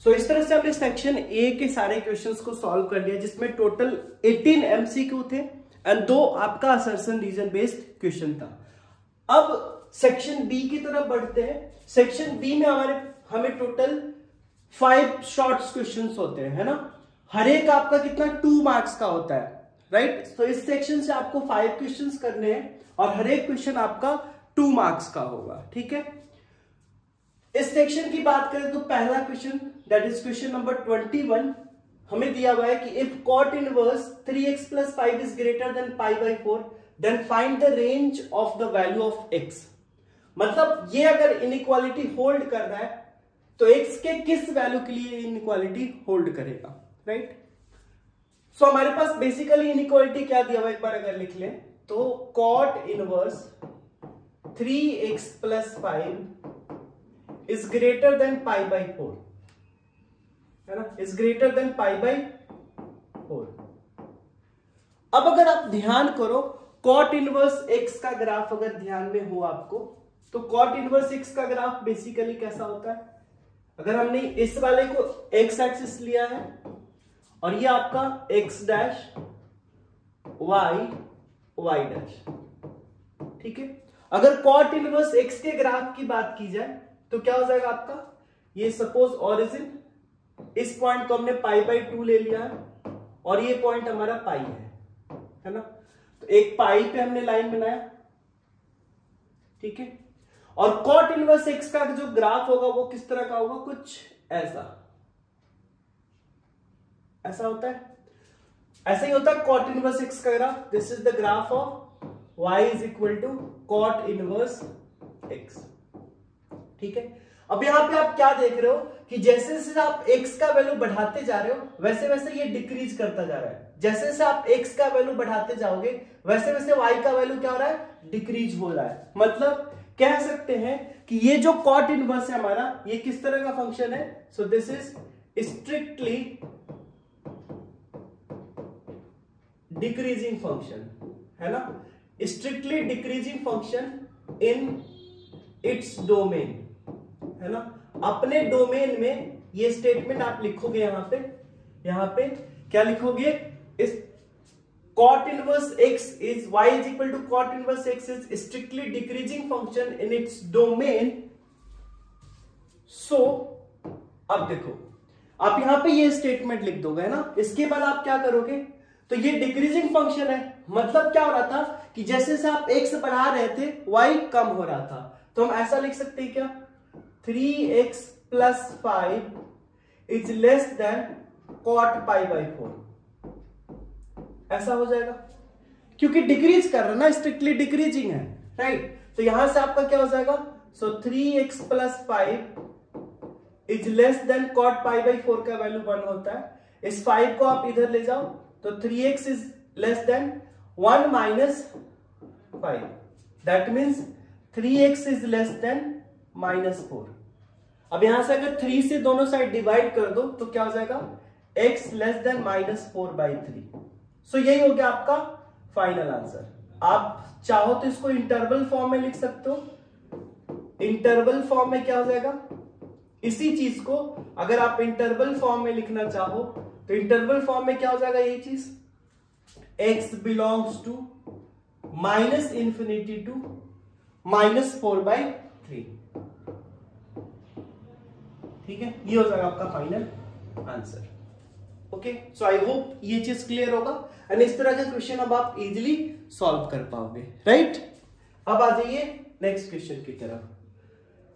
सो इस तरह से हमने सेक्शन ए के सारे क्वेश्चंस को सॉल्व कर लिया, जिसमें टोटल 18 एमसीक्यू थे एंड 2 आपका असर्शन रीजन बेस्ड क्वेश्चन था। अब सेक्शन बी की तरफ बढ़ते हैं। सेक्शन बी में हमें टोटल 5 शॉर्ट्स क्वेश्चंस होते हैं, है ना। हर एक आपका कितना 2 मार्क्स का होता है, राइट। तो इस सेक्शन से आपको 5 क्वेश्चंस करने हैं और हर एक क्वेश्चन आपका 2 मार्क्स का होगा, ठीक है। इस सेक्शन की बात करें तो पहला question that is question number 21 हमें दिया हुआ है कि if cot inverse 3x + 5 is greater than π/4 then find the range of the value of x। मतलब ये अगर इनइक्वालिटी होल्ड कर रहा है तो x के किस वैल्यू के लिए इनइक्वालिटी होल्ड करेगा, राइट। सो हमारे पास बेसिकली इनइक्वालिटी क्या दिया हुआ, एक बार अगर लिख लें तो cot inverse 3x + 5 is greater than π/4, है ना, इज ग्रेटर देन π/4। अब अगर आप ध्यान करो cot इनवर्स x का ग्राफ अगर ध्यान में हो आपको, तो cot इनवर्स x का ग्राफ बेसिकली कैसा होता है, अगर हमने इस वाले को x एक्सिस लिया है और ये आपका x डैश y डैश, ठीक है। अगर cot इनवर्स x के ग्राफ की बात की जाए तो क्या हो जाएगा आपका, ये सपोज ओरिजिन, इस पॉइंट को हमने π/2 ले लिया है और ये पॉइंट हमारा पाई है ना। तो एक पाई पे हमने लाइन बनाया, ठीक है। और cot इनवर्स x का जो ग्राफ होगा वो किस तरह का होगा, कुछ ऐसा होता है, ऐसा ही होता है cot इनवर्स x का ग्राफ। This is the graph of y is equal to cot inverse x, ठीक है। अब यहां पे आप क्या देख रहे हो कि जैसे जैसे आप x का वैल्यू बढ़ाते जा रहे हो वैसे वैसे ये डिक्रीज करता जा रहा है। जैसे जैसे आप x का वैल्यू बढ़ाते जाओगे वैसे वैसे y का वैल्यू क्या हो रहा है, डिक्रीज हो रहा है। मतलब कह सकते हैं कि ये जो cot इनवर्स है हमारा, ये किस तरह का फंक्शन है, सो this is strictly decreasing function, है ना, strictly decreasing function in its domain, है ना। अपने डोमेन में ये स्टेटमेंट आप लिखोगे, यहां पे क्या लिखोगे, इस cot inverse x is y is equal to cot inverse x is strictly decreasing function in its domain। so अब देखो आप यहां पे ये स्टेटमेंट लिख दोगे, है ना। इसके बाद आप क्या करोगे, तो ये डिक्रीजिंग फंक्शन है, मतलब क्या हो रहा था कि जैसे जैसे आप x बढ़ा रहे थे y कम हो रहा था। तो हम ऐसा लिख सकते हैं क्या, 3x + 5 is less than cot π/4, ऐसा हो जाएगा, क्योंकि डिक्रीज कर रहा है ना, स्ट्रिक्टली डिक्रीजिंग है, राइट। तो यहां से आपका क्या हो जाएगा, सो 3x + 5 is less than cot π/4 का वैल्यू 1 होता है। इस 5 को आप इधर ले जाओ तो 3x is less than 1 - 5, that means 3x is less than -4। अब यहां से अगर 3 से दोनों साइड डिवाइड कर दो तो क्या हो जाएगा, x लेस देन -4/3। सो यही हो गया आपका फाइनल आंसर। आप चाहो तो इसको इंटरवल फॉर्म में लिख सकते हो। इंटरवल फॉर्म में क्या हो जाएगा, इसी चीज को अगर आप इंटरवल फॉर्म में लिखना चाहो तो इंटरवल फॉर्म में क्या हो जाएगा, यही चीज x बिलोंग्स टू -∞ टू -4/3, ठीक है। ये हो जाएगा आपका final answer. Okay, so I hope ये चीज क्लियर होगा एंड इस तरह का क्वेश्चन अब आप इजीली सॉल्व कर पाओगे, राइट। अब आ जाइए नेक्स्ट क्वेश्चन की तरफ।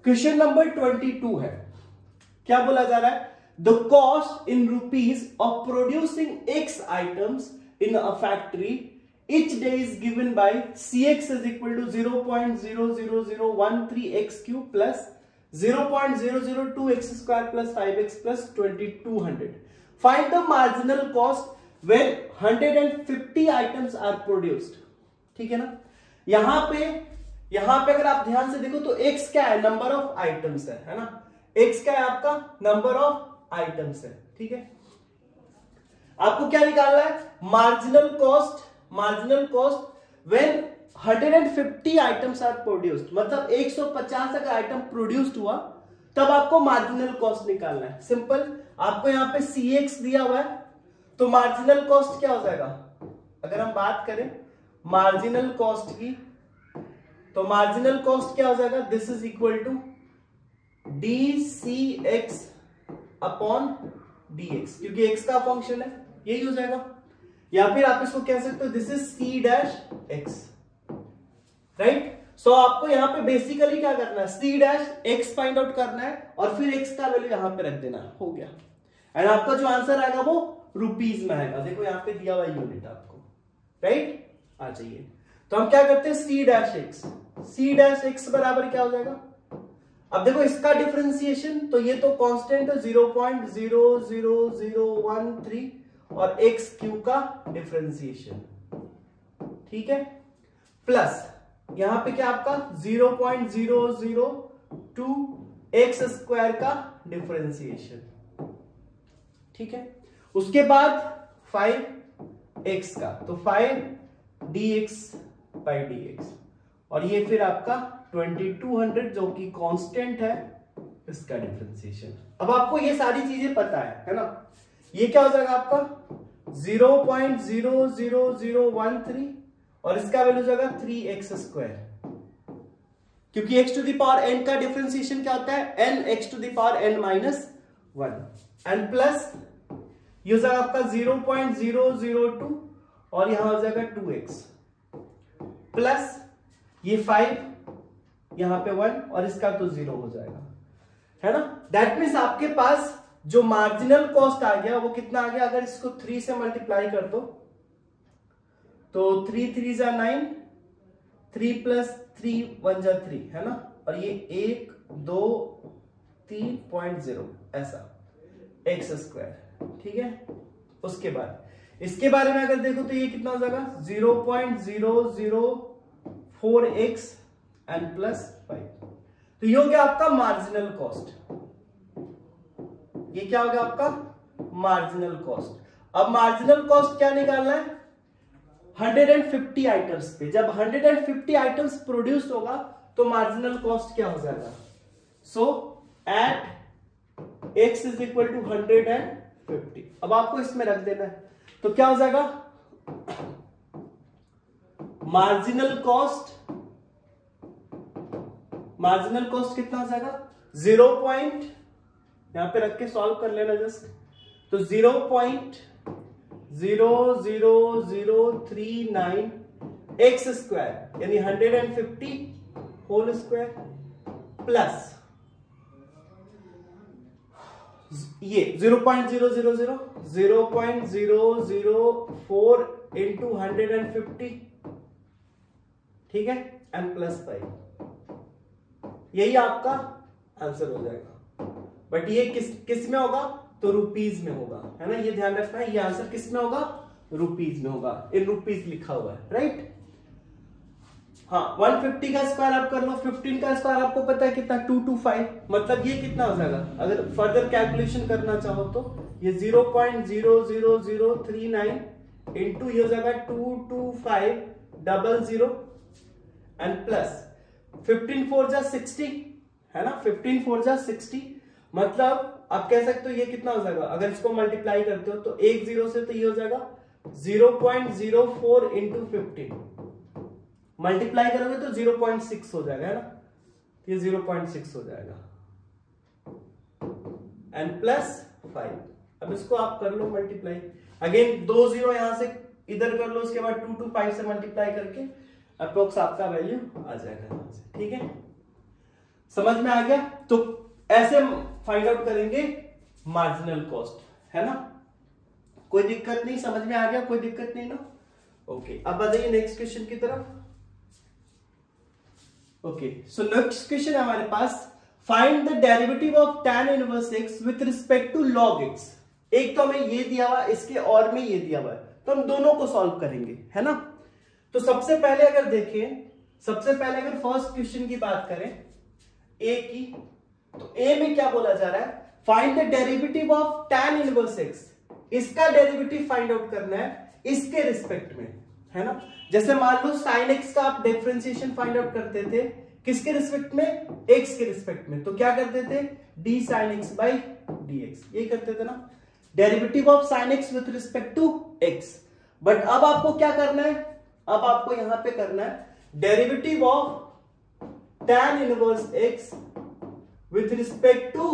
क्वेश्चन नंबर 22 है, क्या बोला जा रहा है, the cost in rupees of producing x items in a factory each day is given by cx is equal to 0.00013x³ plus 0.002x² plus 5x plus 2200. Find the marginal cost when 150 items are produced. ठीक है ना। यहां पे अगर आप ध्यान से देखो तो x क्या है, नंबर ऑफ आइटम्स है ना। x क्या है आपका, नंबर ऑफ आइटम्स है, ठीक है। आपको क्या निकालना है, marginal cost when 150 items are produced, मतलब 150 अगर आइटम प्रोड्यूस्ड हुआ तब आपको मार्जिनल कॉस्ट निकालना है। सिंपल, आपको यहाँ पे CX दिया हुआ है, तो मार्जिनल कॉस्ट क्या हो जाएगा, अगर हम बात करें मार्जिनल कॉस्ट की, तो मार्जिनल कॉस्ट क्या हो जाएगा, this is equal to DCX upon DX, क्योंकि X का फंक्शन है, यही हो जाएगा। या फिर आप इसको कह सकते हो दिस इज C-X, राइट। सो आपको यहाँ पे बेसिकली क्या करना है, C-X फाइंड आउट करना है और फिर X का वैल्यू यहाँ पे रख देना, हो गया। एंड आपका जो आंसर आएगा वो रुपीज में आएगा, देखो यहाँ पे दिया हुआ यूनिट आपको, राइट। आ जाइए, तो हम क्या करते हैं C-X बराबर क्या हो जाएगा, अब देखो इसका डिफरेंशिएशन, तो ये तो कांस्टेंट है 0.00013 और x³ का डिफरेंशिएशन, ठीक है, प्लस यहां पे क्या आपका 0.002x² का डिफरेंशिएशन, ठीक है। उसके बाद 5x का, तो 5dx/dx, और ये फिर आपका 2200 जो कि कांस्टेंट है, इसका डिफरेंशिएशन। अब आपको ये सारी चीजें पता है ना, ये क्या हो जाएगा आपका 0.00013 और इसका वैल्यू हो जाएगा 3x², क्योंकि x⁴n का डिफरेंशिएशन क्या होता है, nx⁴n-1, एंड प्लस ये हो जाएगा आपका 0.002 और यहां हो जाएगा 2x, प्लस ये 5 यहां पे 1 और इसका तो 0 हो जाएगा, है ना। दैट मीन्स आपके पास जो मार्जिनल कॉस्ट आ गया वो कितना आ गया, अगर इसको 3 से मल्टीप्लाई कर दो तो 3 3 जा 9, 3 + 3 1 जा 3, है ना, और ये 1 2 3.0 ऐसा x², ठीक है। उसके बाद इसके बारे में अगर देखो तो ये कितना हो जाएगा 0.004x एंड प्लस 5, तो ये हो गया आपका मार्जिनल कॉस्ट, ये क्या हो गया आपका मार्जिनल कॉस्ट। अब मार्जिनल कॉस्ट क्या निकालना है, 150 आइटम्स पे, जब 150 आइटम्स प्रोड्यूस होगा तो मार्जिनल कॉस्ट क्या हो जाएगा, सो एट x = 150। अब आपको इसमें रख देना है, तो क्या हो जाएगा मार्जिनल कॉस्ट कितना हो जाएगा 0. यहां पे रख के सॉल्व कर लेना जस्ट, तो 0.00039 x² यानी 150 होल स्क्वायर प्लस ये 0.004 इंटू 150, ठीक है, एंड प्लस 5, यही आपका आंसर हो जाएगा। बट ये किस में होगा, तो रुपीज में होगा, है ना, ये ध्यान रखना है, ये आंसर किस में होगा, रुपीज में होगा, इन रुपीज लिखा हुआ है, राइट। हाँ, 150 का स्क्वायर आप कर लो, 15 का स्क्वायर आपको पता है कितना 225, मतलब ये कितना हो जाएगा, अगर फर्दर कैलकुलेशन करना चाहो तो ये 0.00039 इंटू ये हो जाएगा 22500 एंड प्लस 15 4 जा 60, है ना, 15 4 जा 60, मतलब आप कह सकते हो ये कितना हो जाएगा, अगर इसको मल्टीप्लाई करते हो तो 1 0 से तो ये हो जाएगा 0.04 इंटू 15, मल्टीप्लाई करोगे तो 0.6 हो जाएगा, है ना, ये 0.6 हो जाएगा एंड प्लस 5। अब इसको आप कर लो मल्टीप्लाई, अगेन 2 0 यहां से इधर कर लो, उसके बाद 225 से मल्टीप्लाई करके अप्रोक्स आपका वैल्यू आ जाएगा यहां से, ठीक है, समझ में आ गया। तो ऐसे फाइंड आउट करेंगे मार्जिनल कॉस्ट, है ना, कोई दिक्कत नहीं, समझ में आ गया, कोई दिक्कत नहीं ना, ओके। अब बताइए नेक्स्ट क्वेश्चन की तरफ। ओके, सो नेक्स्ट क्वेश्चन है हमारे पास, find the derivative of tan inverse x with respect to log x। एक तो हमें ये दिया हुआ, इसके और में ये दिया हुआ है, तो हम दोनों को सॉल्व करेंगे, है ना। तो सबसे पहले अगर फर्स्ट क्वेश्चन की बात करें a की, तो a में क्या बोला जा रहा है, find the derivative of tan inverse x, इसका डेरिवेटिव फाइंड आउट करना है इसके रिस्पेक्ट में, है ना। जैसे मान लो sin x का आप डिफरेंशिएशन फाइंड आउट करते थे किसके रिस्पेक्ट में, एक्स के रिस्पेक्ट में। तो क्या करते थे, d sine x by d x, ये करते थे ना, derivative of sine x with respect to x. But अब आपको क्या करना है, अब आपको यहां पे करना है derivative of tan inverse x with respect to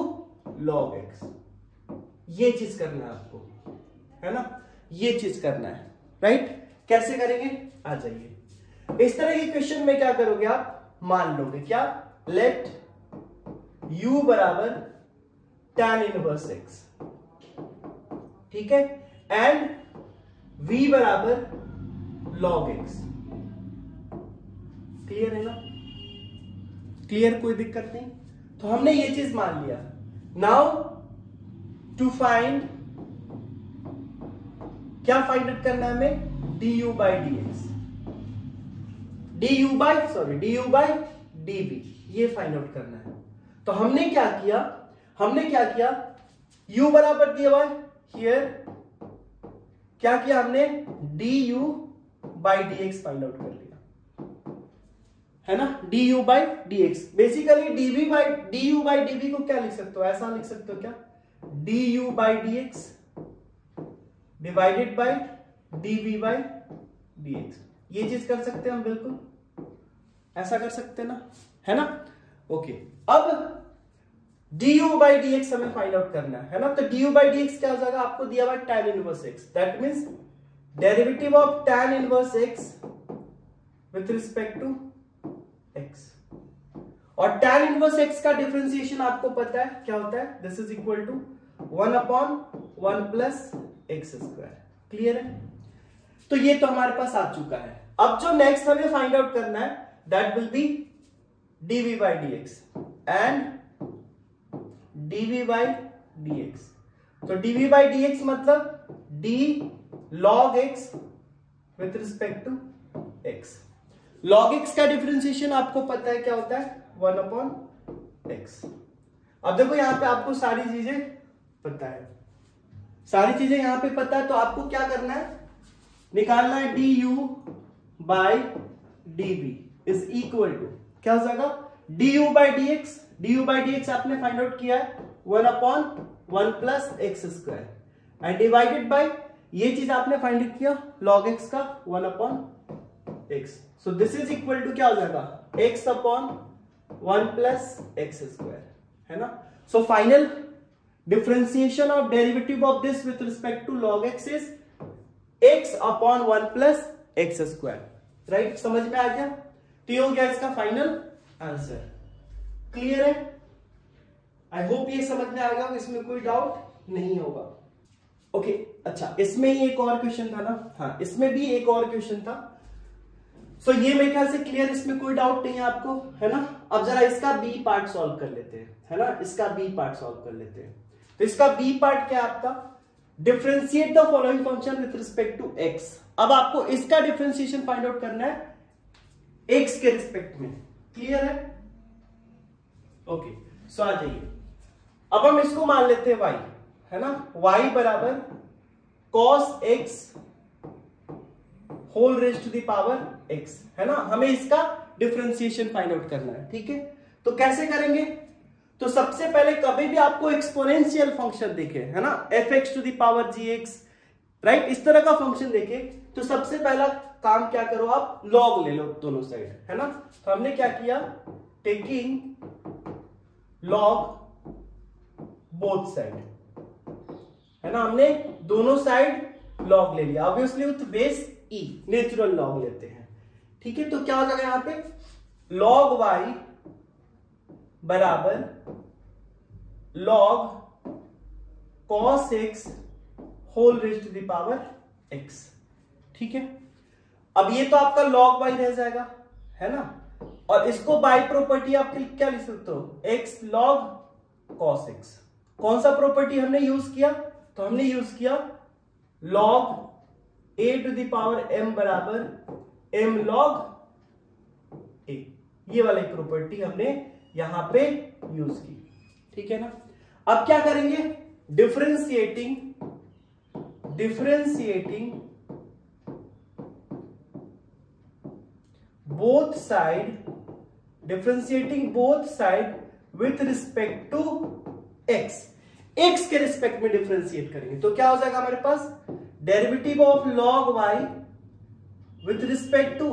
log x. ये चीज करना है आपको, है ना, ये चीज करना है, राइट। कैसे करेंगे, आ जाइए। इस तरह के क्वेश्चन में क्या करोगे आप, मान लोगे क्या, लेट u बराबर tan इनवर्स एक्स, ठीक है, एंड v बराबर log एक्स। क्लियर है ना, क्लियर, कोई दिक्कत नहीं। तो हमने ये चीज मान लिया। नाउ टू फाइंड, क्या फाइंड आउट करना है हमें, du by d x, du by dv, ये फाइंड आउट करना है। तो हमने क्या किया, u बराबर दिया हुआ है हियर, क्या किया हमने, du by dx find out कर लिया, है ना, du by dx। Basically du by dv को क्या लिख सकते हो, ऐसा लिख सकते हो क्या, du by dx divided by dv by dx। ये चीज कर सकते हैं हम, बिल्कुल ऐसा कर सकते हैं ना, है ना। ओके, अब du बाई dx हमें फाइंड आउट करना है ना। तो du बाई dx क्या हो जाएगा, आपको दिया हुआ tan inverse x, that means derivative of tan inverse x with respect to x। और tan इनवर्स x का डिफरेंशिएशन आपको पता है क्या होता है, this is equal to 1/1 plus x square. Clear है, तो ये तो हमारे पास आ चुका है। अब जो नेक्स्ट हमें फाइंड आउट करना है, that will be dv by dx and dv by dx। तो dv बाई dx मतलब d log x with respect to x। log x का डिफरेंशिएशन आपको पता है क्या होता है, 1/x। अब देखो यहां पे आपको सारी चीजें पता है, सारी चीजें यहां पे पता है, तो आपको क्या करना है, निकालना है du by dv is equal to, क्या हो जाएगा, du बाई dx आपने फाइंड आउट किया है 1/1 plus x square and divided by, ये चीज आपने फाइंड आउट किया log x का 1/x। So this is equal to क्या हो जाएगा, x/1 प्लस एक्स स्क्वायर, है ना। So final differentiation of derivative of this with respect to log x is x/1 plus x square, right. समझ में आ गया, तो ये हो गया इसका फाइनल आंसर। क्लियर है, आई होप ये समझ में आ गया, इसमें कोई डाउट नहीं होगा। ओके, अच्छा, इसमें ही एक और क्वेश्चन था ना, हाँ इसमें भी एक और क्वेश्चन था। सो ये मेरे ख्याल से क्लियर, इसमें कोई डाउट नहीं है आपको, है ना। अब जरा इसका बी पार्ट सॉल्व कर लेते हैं, है ना, इसका बी पार्ट सॉल्व कर लेते हैं। तो इसका बी पार्ट क्या है आपका, differentiate the following function with respect to x. अब आपको इसका डिफरेंशिएशन फाइंड आउट करना है एक्स के रिस्पेक्ट में। क्लियर है, ओके, सो आ जाइए। अब हम इसको मान लेते हैं y, है ना, y बराबर cos x whole raise to the power x, है ना। हमें इसका डिफरेंशिएशन फाइंड आउट करना है, ठीक है। तो कैसे करेंगे, तो सबसे पहले कभी भी आपको एक्सपोनेंशियल फंक्शन देखे, है ना, fx to the power gx, right, इस तरह का फंक्शन देखे, तो सबसे पहला काम क्या करो आप, log ले लो दोनों साइड, है ना। तो हमने क्या किया, टेकिंग log बोथ साइड, है ना, हमने दोनों साइड log ले लिया। Obviously with base e, natural log लेते हैं, ठीक है। तो क्या हो जाएगा यहां पे, log y बराबर log cos x whole raise to the power x, ठीक है। अब ये तो आपका log y रह जाएगा, है ना, और इसको बाय प्रॉपर्टी आप क्या लिख सकते हो, x log cos x। कौन सा प्रॉपर्टी हमने यूज किया, तो हमने यूज किया log a to the power m बराबर m log a, ये वाली प्रॉपर्टी हमने यहां पे यूज की, ठीक है ना। अब क्या करेंगे, differentiating both side differentiating both side with respect to X, X के रिस्पेक्ट में डिफरेंशिएट करेंगे तो क्या हो जाएगा हमारे पास, derivative of log y with respect to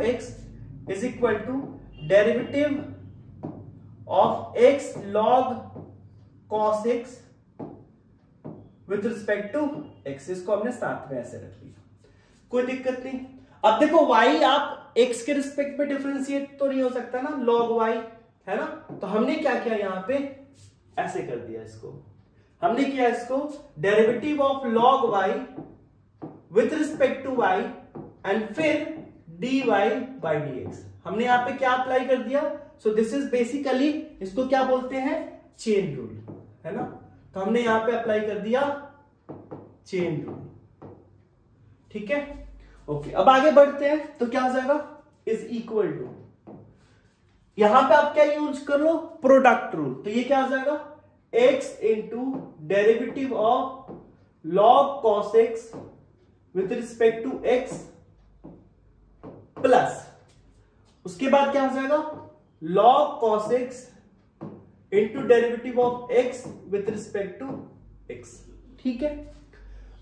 x is equal to derivative of x log cos x with respect to x। इसको हमने साथ में ऐसे रख लिया, कोई दिक्कत नहीं। अब देखो y आप x के रिस्पेक्ट में डिफरेंशिएट तो नहीं हो सकता ना, log y है ना, तो हमने क्या किया यहां पे ऐसे कर दिया, इसको हमने किया इसको derivative of log y with respect to y and फिर dy by dx। हमने यहां पे क्या अप्लाई कर दिया, सो दिस इज बेसिकली, इसको क्या बोलते हैं, चेन रूल, है ना, तो हमने यहां पे अप्लाई कर दिया चेन रूल, ठीक है, ओके। अब आगे बढ़ते हैं तो क्या हो जाएगा, इज इक्वल टू, यहां पे आप क्या यूज कर लो, प्रोडक्ट रूल, तो ये क्या हो जाएगा, x into derivative of log cos x with respect to x plus, उसके बाद क्या हो जाएगा, log cos x into derivative of x with respect to x, ठीक है।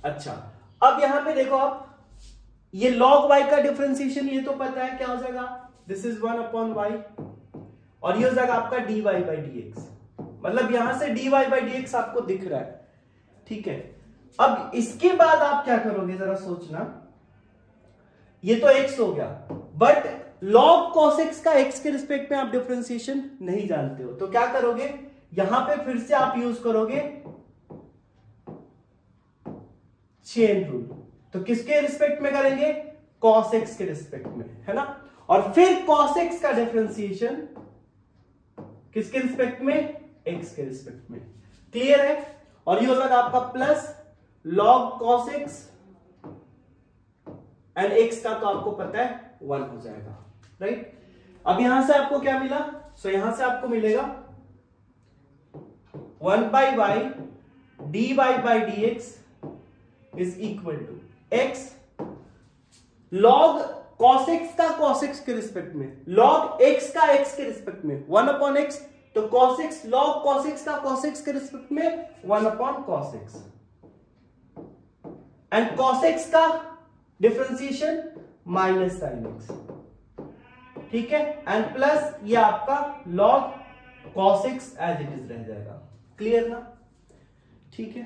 अच्छा, अब यहां पे देखो आप, ये log y का डिफरेंशिएशन ये तो पता है क्या हो जाएगा, दिस इज 1/y और ये हो जाएगा आपका dy by dx, मतलब यहां से dy by dx आपको दिख रहा है, ठीक है। अब इसके बाद आप क्या करोगे जरा सोचना, ये तो x हो गया, बट log cos x का x के रिस्पेक्ट में आप डिफरेंशिएशन नहीं जानते हो, तो क्या करोगे, यहां पे फिर से आप यूज करोगे चेन रूल, तो किसके रिस्पेक्ट में करेंगे, cos x के रिस्पेक्ट में, है ना, और फिर cos x का डिफरेंशिएशन किसके रिस्पेक्ट में, x के रिस्पेक्ट में, क्लियर है। और ये हो जाएगा आपका plus log cos x and x का तो आपको पता है 1 हो जाएगा, राइट। अब यहां से आपको क्या मिला, सो यहां से आपको मिलेगा 1/y dy by dx is equal to x log cos x का cos x के रिस्पेक्ट में, log x का x के रिस्पेक्ट में 1/x, तो cos x log cos x का cos x के रिस्पेक्ट में 1/cos x, and cos x का डिफरेंशिएशन माइनस sin x, ठीक है, एंड प्लस ये आपका log cos x as it is रह जाएगा, क्लियर ना, ठीक है।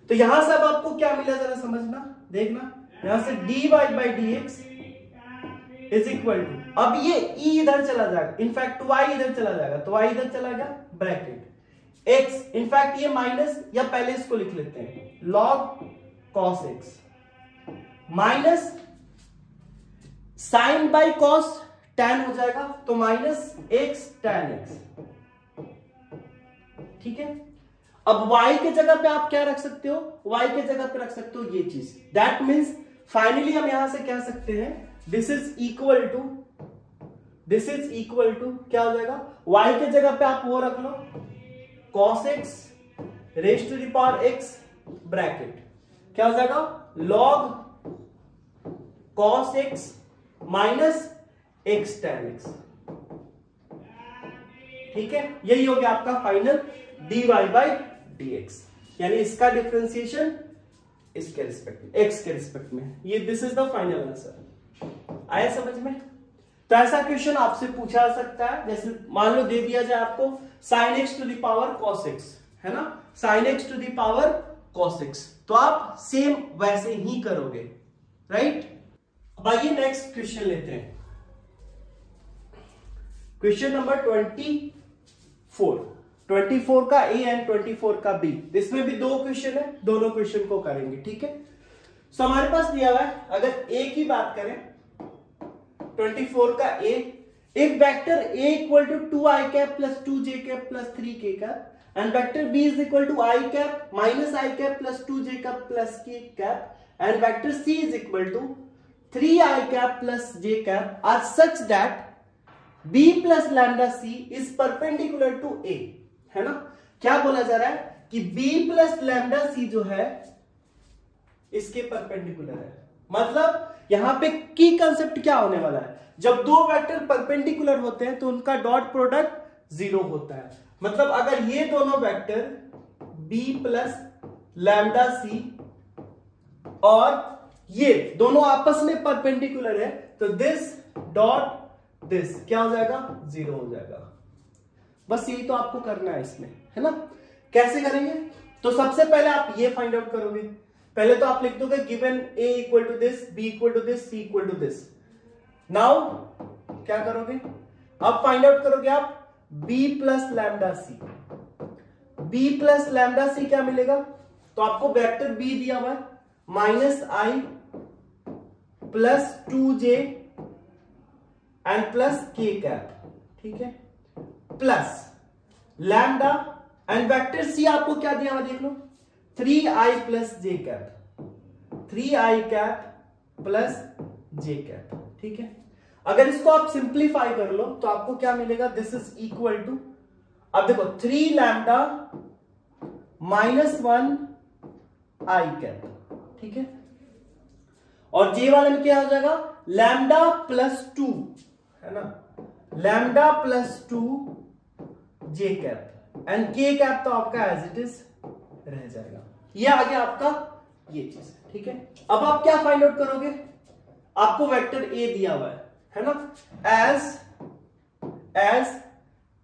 तो यहां से अब आपको क्या मिला जरा समझना, देखना, यहां से dy by dx is equal to, अब ये e इधर चला जाएगा, इनफैक्ट y इधर चला जाएगा, तो y इधर चला गया, ब्रैकेट x, इनफैक्ट ये माइनस, या पहले इसको लिख लेते हैं log cos x minus sin by cos tan हो जाएगा, तो माइनस x tan x, ठीक है। अब y के जगह पे आप क्या रख सकते हो, y के जगह पे रख सकते हो ये चीज, दैट मीन्स फाइनली हम यहां से कह सकते हैं दिस इज इक्वल टू क्या हो जाएगा, y के जगह पे आप वो रख लो cos x raise to the power x bracket, क्या हो जाएगा log cos x minus x tan x, ठीक है। यही हो गया आपका फाइनल dy by dx, यानी इसका डिफरेंशिएशन इसके रिस्पेक्ट में, x के रिस्पेक्ट में, ये this is the final answer. आया समझ में। तो ऐसा क्वेश्चन आपसे पूछा जा सकता है, जैसे मान लो दे दिया जाए आपको sin x to the power cos x, है ना, sin x to the power cos x, तो आप सेम वैसे ही करोगे, राइट। अब आइए नेक्स्ट क्वेश्चन लेते हैं, क्वेश्चन नंबर 24 का A एंड 24 का B, इसमें भी दो क्वेश्चन है, दोनों क्वेश्चन को करेंगे, ठीक है। सो हमारे पास दिया हुआ है, अगर A की बात करें 24 का A, if vector A equal to 2i cap plus 2j cap plus 3k cap and vector B is equal to I cap minus I cap plus 2j cap plus k cap and vector C is equal to 3i cap plus j cap are such that B plus lambda C is perpendicular to A, है ना। क्या बोला जा रहा है कि B plus lambda C जो है इसके परपेंडिकुलर है, मतलब यहां पे की कंसेप्ट क्या होने वाला है, जब दो वेक्टर परपेंडिकुलर होते हैं तो उनका डॉट प्रोडक्ट 0 होता है। मतलब अगर ये दोनों वेक्टर b प्लस लैम्डा सी और ये दोनों आपस में परपेंडिकुलर है तो दिस डॉट दिस क्या हो जाएगा, 0 हो जाएगा। बस यही तो आपको करना है इसमें, है ना। कैसे करेंगे, तो सबसे पहले आप ये फाइंड आउट करोगे। पहले तो आप लिख दोगे given a equal to this, b equal to this, c equal to this. Now क्या करोगे, अब फाइंड आउट करोगे आप b plus lambda c. b plus lambda c क्या मिलेगा, तो आपको वेक्टर b दिया हुआ है minus i plus 2j and plus k cap, ठीक है, plus lambda and vector c आपको क्या दिया हुआ देख लो 3i plus j cap, 3i cap plus j cap, ठीक है। अगर इसको आप सिंप्लीफाई कर लो तो आपको क्या मिलेगा, दिस इज इक्वल टू, अब देखो 3 लैम्डा माइनस 1 i कैप, ठीक है, और j वाले में क्या हो जाएगा लैम्डा प्लस 2, है ना, lambda plus 2 j cap and k cap तो आपका एज इट इज रह जाएगा। ये आ गया आपका ये चीज, ठीक है। अब आप क्या फाइंड आउट करोगे, आपको वेक्टर a दिया हुआ है ना, as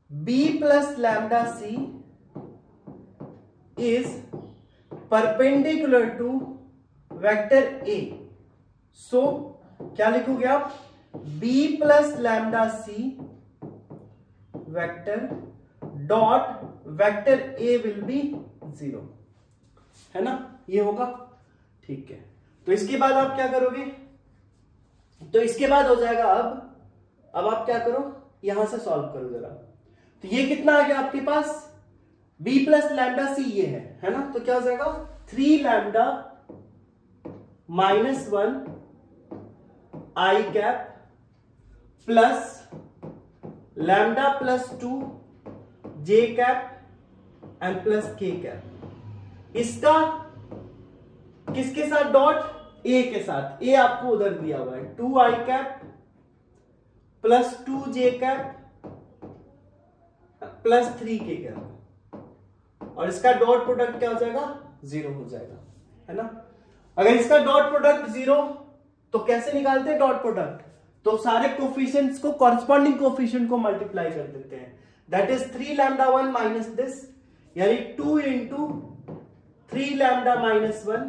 b plus lambda c is perpendicular to vector a। So क्या लिखोगे आप, b plus lambda c vector dot vector a will be 0, है ना, ये होगा, ठीक है। तो इसके बाद आप क्या करोगे, तो इसके बाद हो जाएगा अब आप क्या करो, यहां से सॉल्व करो जरा। तो ये कितना आ गया आपके पास, b प्लस लैम्डा सी ये है ना, तो क्या हो जाएगा 3 lambda minus 1 I cap plus lambda plus 2 J cap and plus के कैप। इसका किसके साथ डॉट, a के साथ, a आपको उधर दिया हुआ है 2 आई कैप प्लस 2 जे कैप प्लस 3 के कैप, और इसका डॉट प्रोडक्ट क्या हो जाएगा 0 हो जाएगा, है ना। अगर इसका डॉट प्रोडक्ट 0 तो कैसे निकालते हैं डॉट प्रोडक्ट, तो सारे कोफिशिएंट्स को कॉरस्पॉन्डिंग कोफिशिएंट को मल्टीप्लाई कर देते हैं, that is 3 lambda 1 minus this, यानी 2 into 3 lambda minus 1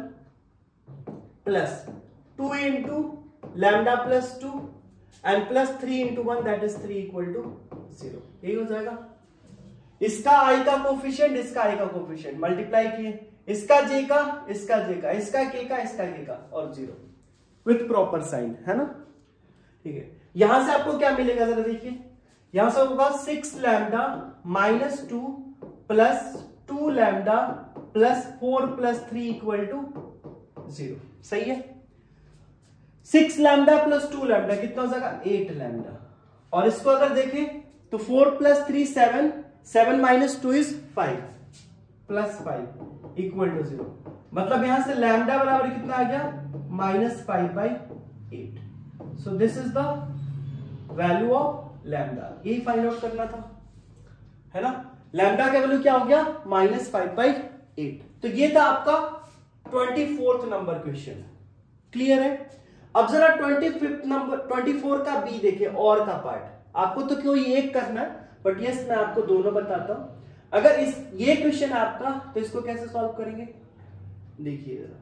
plus 2 into lambda plus 2 and plus 3 into 1 that is 3 equal to 0। यही हो जाएगा, इसका i का कोफिशिएंट, इसका i का कोफिशिएंट मल्टीप्लाई किए, इसका j का, इसका j का, इसका k का, इसका k का, और 0 विथ प्रॉपर साइन, है ना, ठीक है। यहां से आपको क्या मिलेगा जरा देखिए, यहां से होगा 6 lambda minus 2 plus 2 lambda plus 4 plus 3 equal to 0, सही है। 6 लैम्डा प्लस 2 लैम्डा कितना हो जाएगा 8 लैम्डा, और इसको अगर देखें तो 4 plus 3 7, 7 minus 2 is 5 plus 5 equal to 0, मतलब यहां से लैम्डा बराबर कितना आ गया -5/8। सो this is the value of lambda, यही फाइंड आउट करना था, है ना। लैम्डा का वैल्यू क्या हो गया -5/8। तो ये था आपका 24th नंबर क्वेश्चन, क्लियर है। अब जरा 25th नंबर 24 का बी देखे, और का पार्ट, आपको तो क्यों एक करना है, बट यस मैं आपको दोनों बताता हूं। अगर ये क्वेश्चन आपका, तो इसको कैसे सॉल्व करेंगे देखिए जरा।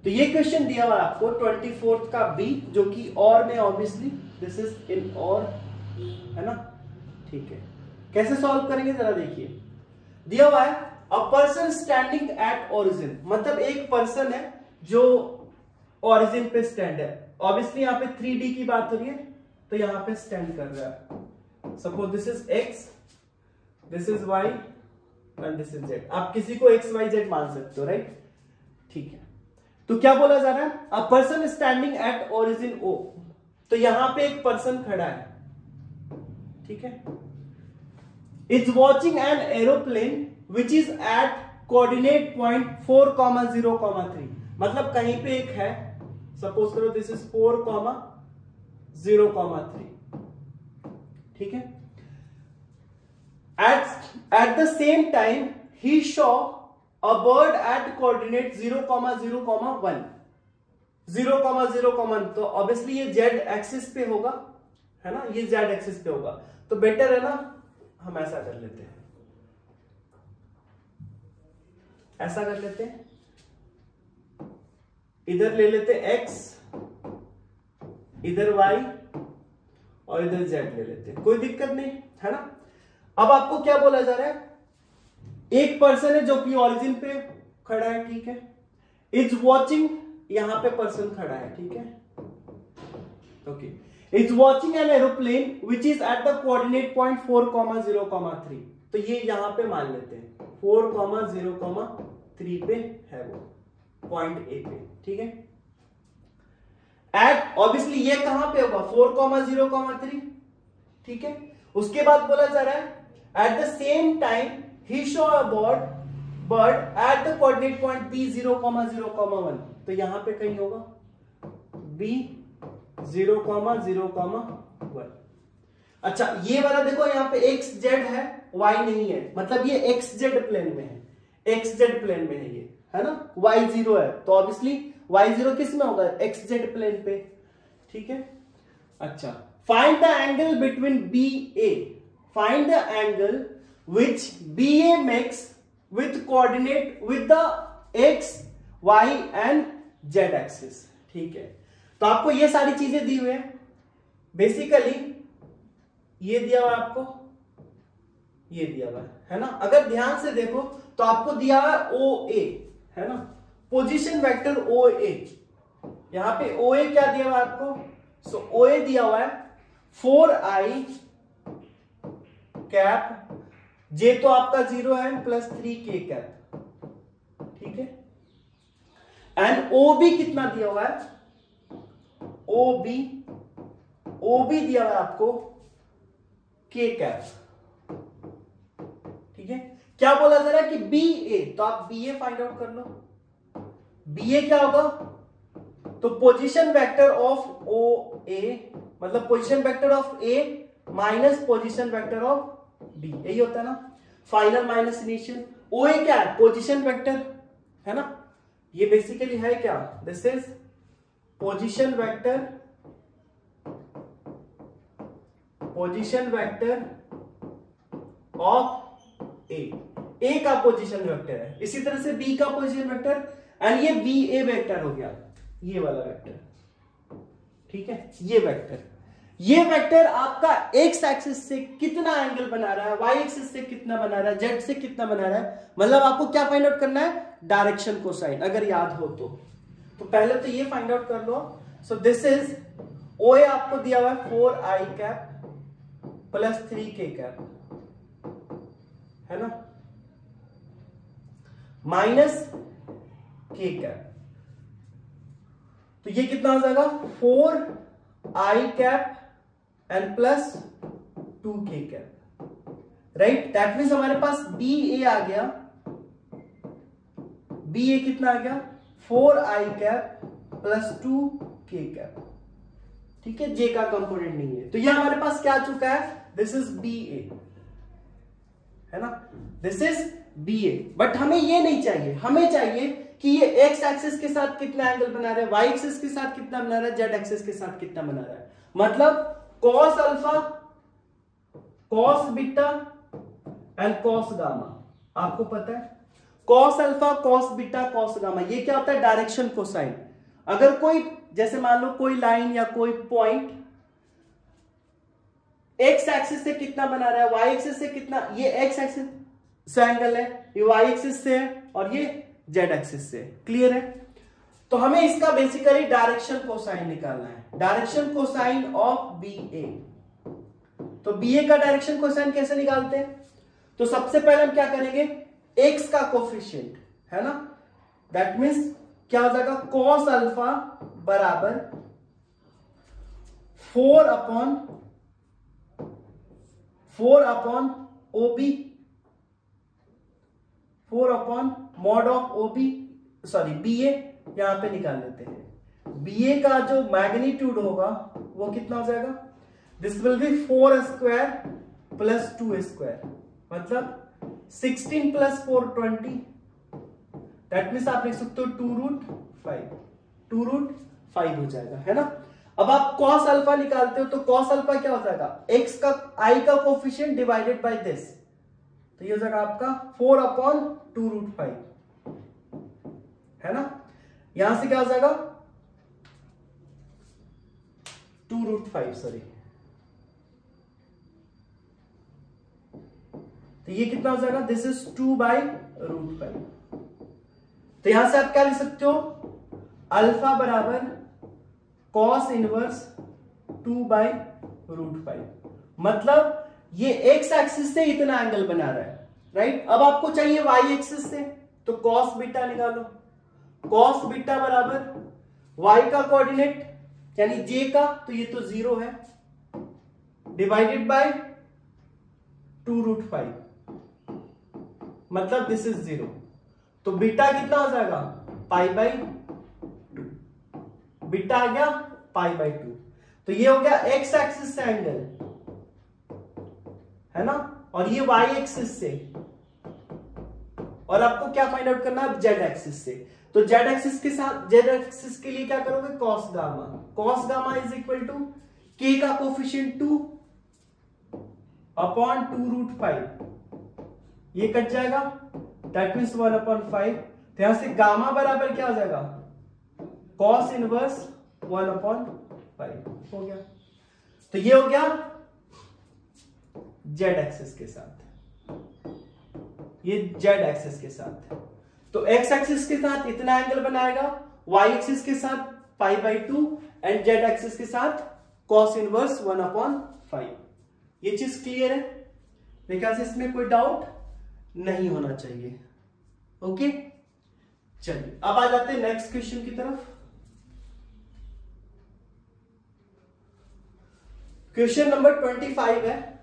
तो ये क्वेश्चन दिया हुआ आपको 24th का बी, जो कि और में ऑब्वियसली दिस इज इन और, है ना, ठीक है। कैसे सॉल्व करेंगे जरा देखिए, दिया हुआ है a person standing at origin, मतलब एक पर्सन है जो ओरिजिन पे स्टैंड है, ऑब्वियसली यहाँ पे 3D की बात हो रही है, तो यहाँ पे स्टैंड कर रहा है। Suppose this is x, this is y and this is z, आप किसी को x y z मान सकते हो, राइट, ठीक है। तो क्या बोला जा रहा है, a person standing at origin O, तो यहां पे एक पर्सन खड़ा है, ठीक है, is watching an aeroplane which is at coordinate point 4,0,3, मतलब कहीं पे एक है सपोज करो दिस इज 4,0,3, ठीक है। At the same time he saw a bird at coordinate 0,0,1, 0,0,1, तो ऑब्वियसली ये जेड एक्सिस पे होगा, है ना, ये जेड एक्सिस पे होगा। तो बेटर है ना हम ऐसा कर लेते हैं, ऐसा कर लेते हैं, इधर ले लेते x, इधर y और इधर z ले लेते हैं, कोई दिक्कत नहीं, है ना। अब आपको क्या बोला जा रहा है, एक पर्सन है जो कि ओरिजिन पे खड़ा है, ठीक है, इज वॉचिंग, यहां पे पर्सन खड़ा है, ठीक है, okay, is watching an aeroplane which is eight the coordinate point 4,0,3, तो ये यहां पे मान लेते हैं 4,0,3 पे है वो पॉइंट ए पे, ठीक है। एट ऑब्वियसली ये कहां पे होगा 4,0,3, ठीक है। उसके बाद बोला जा रहा है at the same time he saw a bird at the coordinate point B 0,0,1, तो यहां पे कहीं होगा बी 0,0,1। अच्छा ये वाला देखो यहाँ पे एक्स जेड है, वाई नहीं है, मतलब ये एक्स जेड प्लेन में है, एक्स जेड प्लेन में है ये, है ना, वाई 0 है, तो ऑब्वियसली वाई 0 किस में होगा, एक्स जेड प्लेन पे, ठीक है। अच्छा find the angle between B A, find the angle which B A makes with coordinate with the x y and z axis, ठीक है। तो आपको ये सारी चीजें दी हुई है, बेसिकली ये दिया हुआ आपको, ये दिया हुआ है ना। अगर ध्यान से देखो तो आपको दिया हुआ ओ ए, है ना, पोजीशन वेक्टर ओ ए, यहां पे ओ ए क्या दिया हुआ आपको, सो ओ ए दिया हुआ है 4i कैप, जे तो आपका 0 है प्लस 3k कैप, ठीक है। एंड ओ बी कितना दिया हुआ है, ओ बी दिया हुआ है आपको k कैप, ठीक है। क्या बोला जा रहा है कि बी ए, तो आप बी ए फाइंड आउट कर लो, बी ए क्या होगा, तो position vector of O A, मतलब position vector of A minus position vector of B, यही होता है ना, final minus initial. O A क्या है, पोजीशन वेक्टर, है ना, ये बेसिकली है क्या, this is position vector, position vector of A का पोजीशन वेक्टर है, इसी तरह से बी का पोजीशन वेक्टर, एंड ये बी ए वेक्टर हो गया, ये वाला वेक्टर, ठीक है। ये वेक्टर आपका एक्स एक्सिस से कितना एंगल बना रहा है, वाई एक्सिस से कितना बना रहा है, जेड से कितना बना रहा है, मतलब आपको क्या फाइंड आउट करना है, डायरेक्शन कोसाइन, अगर याद हो तो पहले तो ये फाइंड आउट कर लो। सो दिस इज ओ ए आपको दिया हुआ है 4i cap plus 3k cap, है ना, माइनस k कैप, तो ये कितना हो जाएगा 4i cap and plus 2k cap, right. That means हमारे पास बी ए आ गया, बी ए कितना आ गया 4i cap plus 2k cap, ठीक है, जे का कंपोनेंट नहीं है, तो ये हमारे पास क्या आ चुका है, दिस इज बी ए, है ना, this is B A. But हमें ये नहीं चाहिए, हमें चाहिए कि ये एक्स एक्सिस के साथ कितना एंगल बना रहा है, वाई एक्सिस के साथ कितना बना रहा है, जेड एक्सिस के साथ कितना बना रहा है, मतलब cos alpha, cos beta and cos gamma. आपको पता है cos alpha, cos beta, cos gamma, ये क्या होता है, डायरेक्शन कोसाइन। अगर कोई जैसे मान लो कोई लाइन या कोई पॉइंट एक्स एक्सिस से कितना बना रहा है, वाई एक्सिस से कितना, ये एक्स एक्सिस से एंगल है, ये वाई एक्सिस से है, और ये जेड एक्सिस से, क्लियर है। तो हमें इसका बेसिकली डायरेक्शन कोसाइन निकालना है, डायरेक्शन कोसाइन ऑफ बी ए। तो बी ए का डायरेक्शन कोसाइन कैसे निकालते हैं, तो सबसे पहले हम क्या करेंगे, एक्स का कोफिशिएंट, है ना, दैट मीन्स क्या हो जाएगा, कॉस अल्फा बराबर 4 upon OB, 4 upon mod of OB, sorry B A, यहां पे निकाल लेते हैं, BA का जो मैग्नीट्यूड होगा वो कितना हो जाएगा, this will B 4 square plus 2 square, मतलब 16 प्लस 4 20, दैट मीन्स आप लिख सकते हो 2 रूट 5 हो जाएगा, है ना। अब आप कॉस अल्फा निकालते हो तो कॉस अल्फा क्या हो जाएगा, x का i का कोफिशिएंट डिवाइडेड बाय दिस, तो ये हो जाएगा आपका 4/2 रूट 5, है ना। यहां से क्या हो जाएगा 2 रूट 5, सॉरी, तो ये कितना हो जाएगा, दिस इज 2/√5। तो यहां से आप क्या लिख सकते हो, अल्फा बराबर कॉस इनवर्स 2/√5, मतलब ये एक्स एक्सिस से इतना एंगल बना रहा है, राइट। अब आपको चाहिए वाई एक्सिस से, तो कॉस बीटा निकालो, कॉस बीटा बराबर वाई का कोऑर्डिनेट यानी जे का, तो ये तो 0 है, डिवाइडेड बाय 2√5, मतलब दिस इज 0, तो बीटा कितना हो जाएगा π/2, बीटा आ गया π/2, तो ये हो गया एक्स एक्सिस से एंगल, है ना, और ये वाई एक्सिस से, और आपको क्या फाइंड आउट करना है, जेड एक्सिस से। तो जेड एक्सिस के साथ, जेड एक्सिस के लिए क्या करोगे, cos gamma, cos gamma is equal to k का कोफिशिएंट 2/2√5, ये कट जाएगा, दैट मीन्स 1/5, तो यहां से गामा बराबर क्या हो जाएगा, कॉस इनवर्स 1/5 हो गया। तो ये हो गया जेड एक्सिस के साथ, ये जेड एक्सिस के साथ, तो एक्स एक्सिस के साथ इतना एंगल बनाएगा, वाई एक्सिस के साथ π/2 एंड जेड एक्सिस के साथ कॉस इनवर्स 1/5। ये चीज क्लियर है, मेरे ख्याल से इसमें कोई डाउट नहीं होना चाहिए। ओके, चलिए अब आ जाते हैं नेक्स्ट क्वेश्चन की तरफ। क्वेश्चन नंबर 25 है,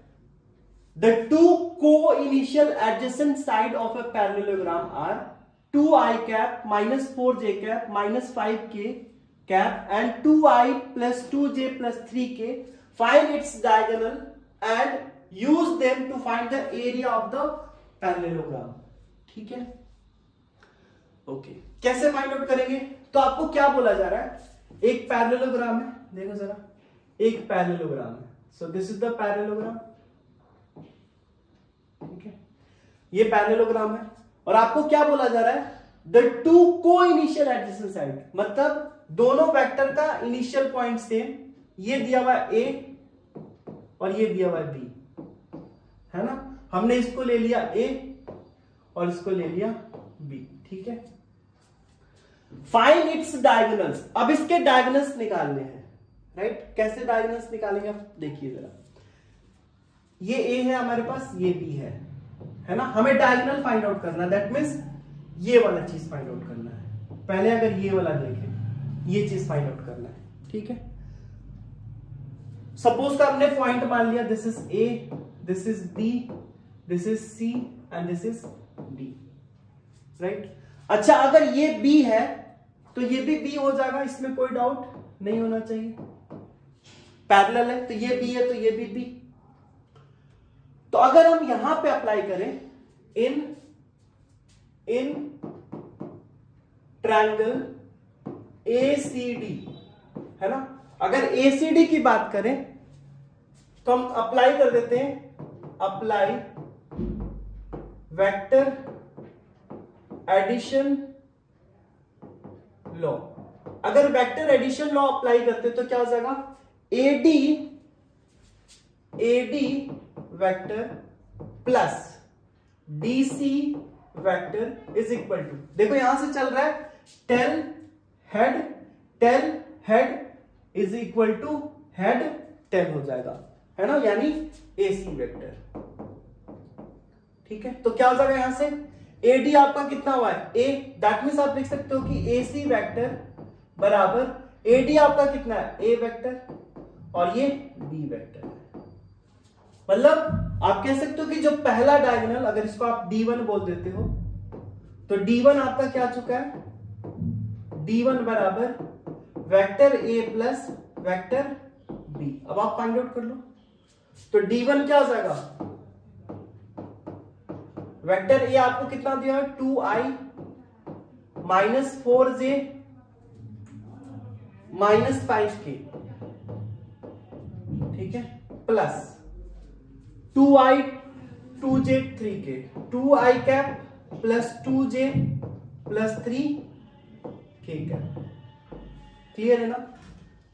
the two co-initial adjacent side of a parallelogram are 2i cap minus 4j cap minus 5k cap and 2i plus 2j plus 3k. Find its diagonal and use them to find the area of the parallelogram. ठीक है, okay, कैसे find out करेंगे, तो आपको क्या बोला जा रहा है, एक पैरेललोग्राम है, देखो जरा, एक पैरेललोग्राम है, सो दिस इज द पैरेललोग्राम, ठीक है, ये पैरेललोग्राम है, और आपको क्या बोला जा रहा है, द टू को इनिशियल एडजेसेंट साइड, मतलब दोनों वेक्टर का इनिशियल पॉइंट सेम, ये दिया हुआ ए और ये दिया हुआ बी, है ना, हमने इसको ले लिया ए और इसको ले लिया बी, ठीक है। फाइंड इट्स डायगोनल्स, अब इसके डायगोनल्स निकालने हैं, राइट, कैसे डायगोनल्स निकालेंगे आप देखिए जरा, ये ए है हमारे पास, ये बी है ना, हमें डायगोनल फाइंड आउट करना है, दैट मींस ये वाला चीज फाइंड आउट करना है, पहले अगर ये वाला देखें, ये चीज फाइंड आउट करना है, ठीक है। सपोज का हमने पॉइंट मान लिया, this is A, this is B, this is C and this is D, right. अच्छा, अगर ये बी है तो ये भी बी हो जाएगा, इसमें कोई डाउट नहीं होना चाहिए, पैरेलल है, तो ये बी है तो ये भी बी। तो अगर हम यहां पे अप्लाई करें इन ट्रायंगल ACD, है ना, अगर ACD की बात करें तो हम अप्लाई कर देते हैं, अप्लाई वेक्टर एडिशन लॉ। अगर वेक्टर एडिशन लॉ अप्लाई करते तो क्या हो जाएगा, AD vector plus DC vector is equal to, देखो यहां से चल रहा है tail head is equal to head tail हो जाएगा, है ना, यानी AC वेक्टर, ठीक है। तो क्या हो जाएगा यहां से, AD आपका कितना हुआ है A, दैट मींस आप लिख सकते हो कि AC वेक्टर बराबर AD आपका कितना है A वेक्टर और ये B वेक्टर, मतलब आप कह सकते हो कि जो पहला डायगोनल, अगर इसको आप D1 बोल देते हो, तो D1 आपका क्या आ चुका है, D1 बराबर vector A plus vector B. अब आप फाइंड आउट कर लो। तो D1 क्या हो जाएगा, वेक्टर ए आपको कितना दिया है 2i minus 4j minus 5k, ठीक है, plus 2i 2j 3k, 2i cap plus 2j plus 3k cap. Clear है ना?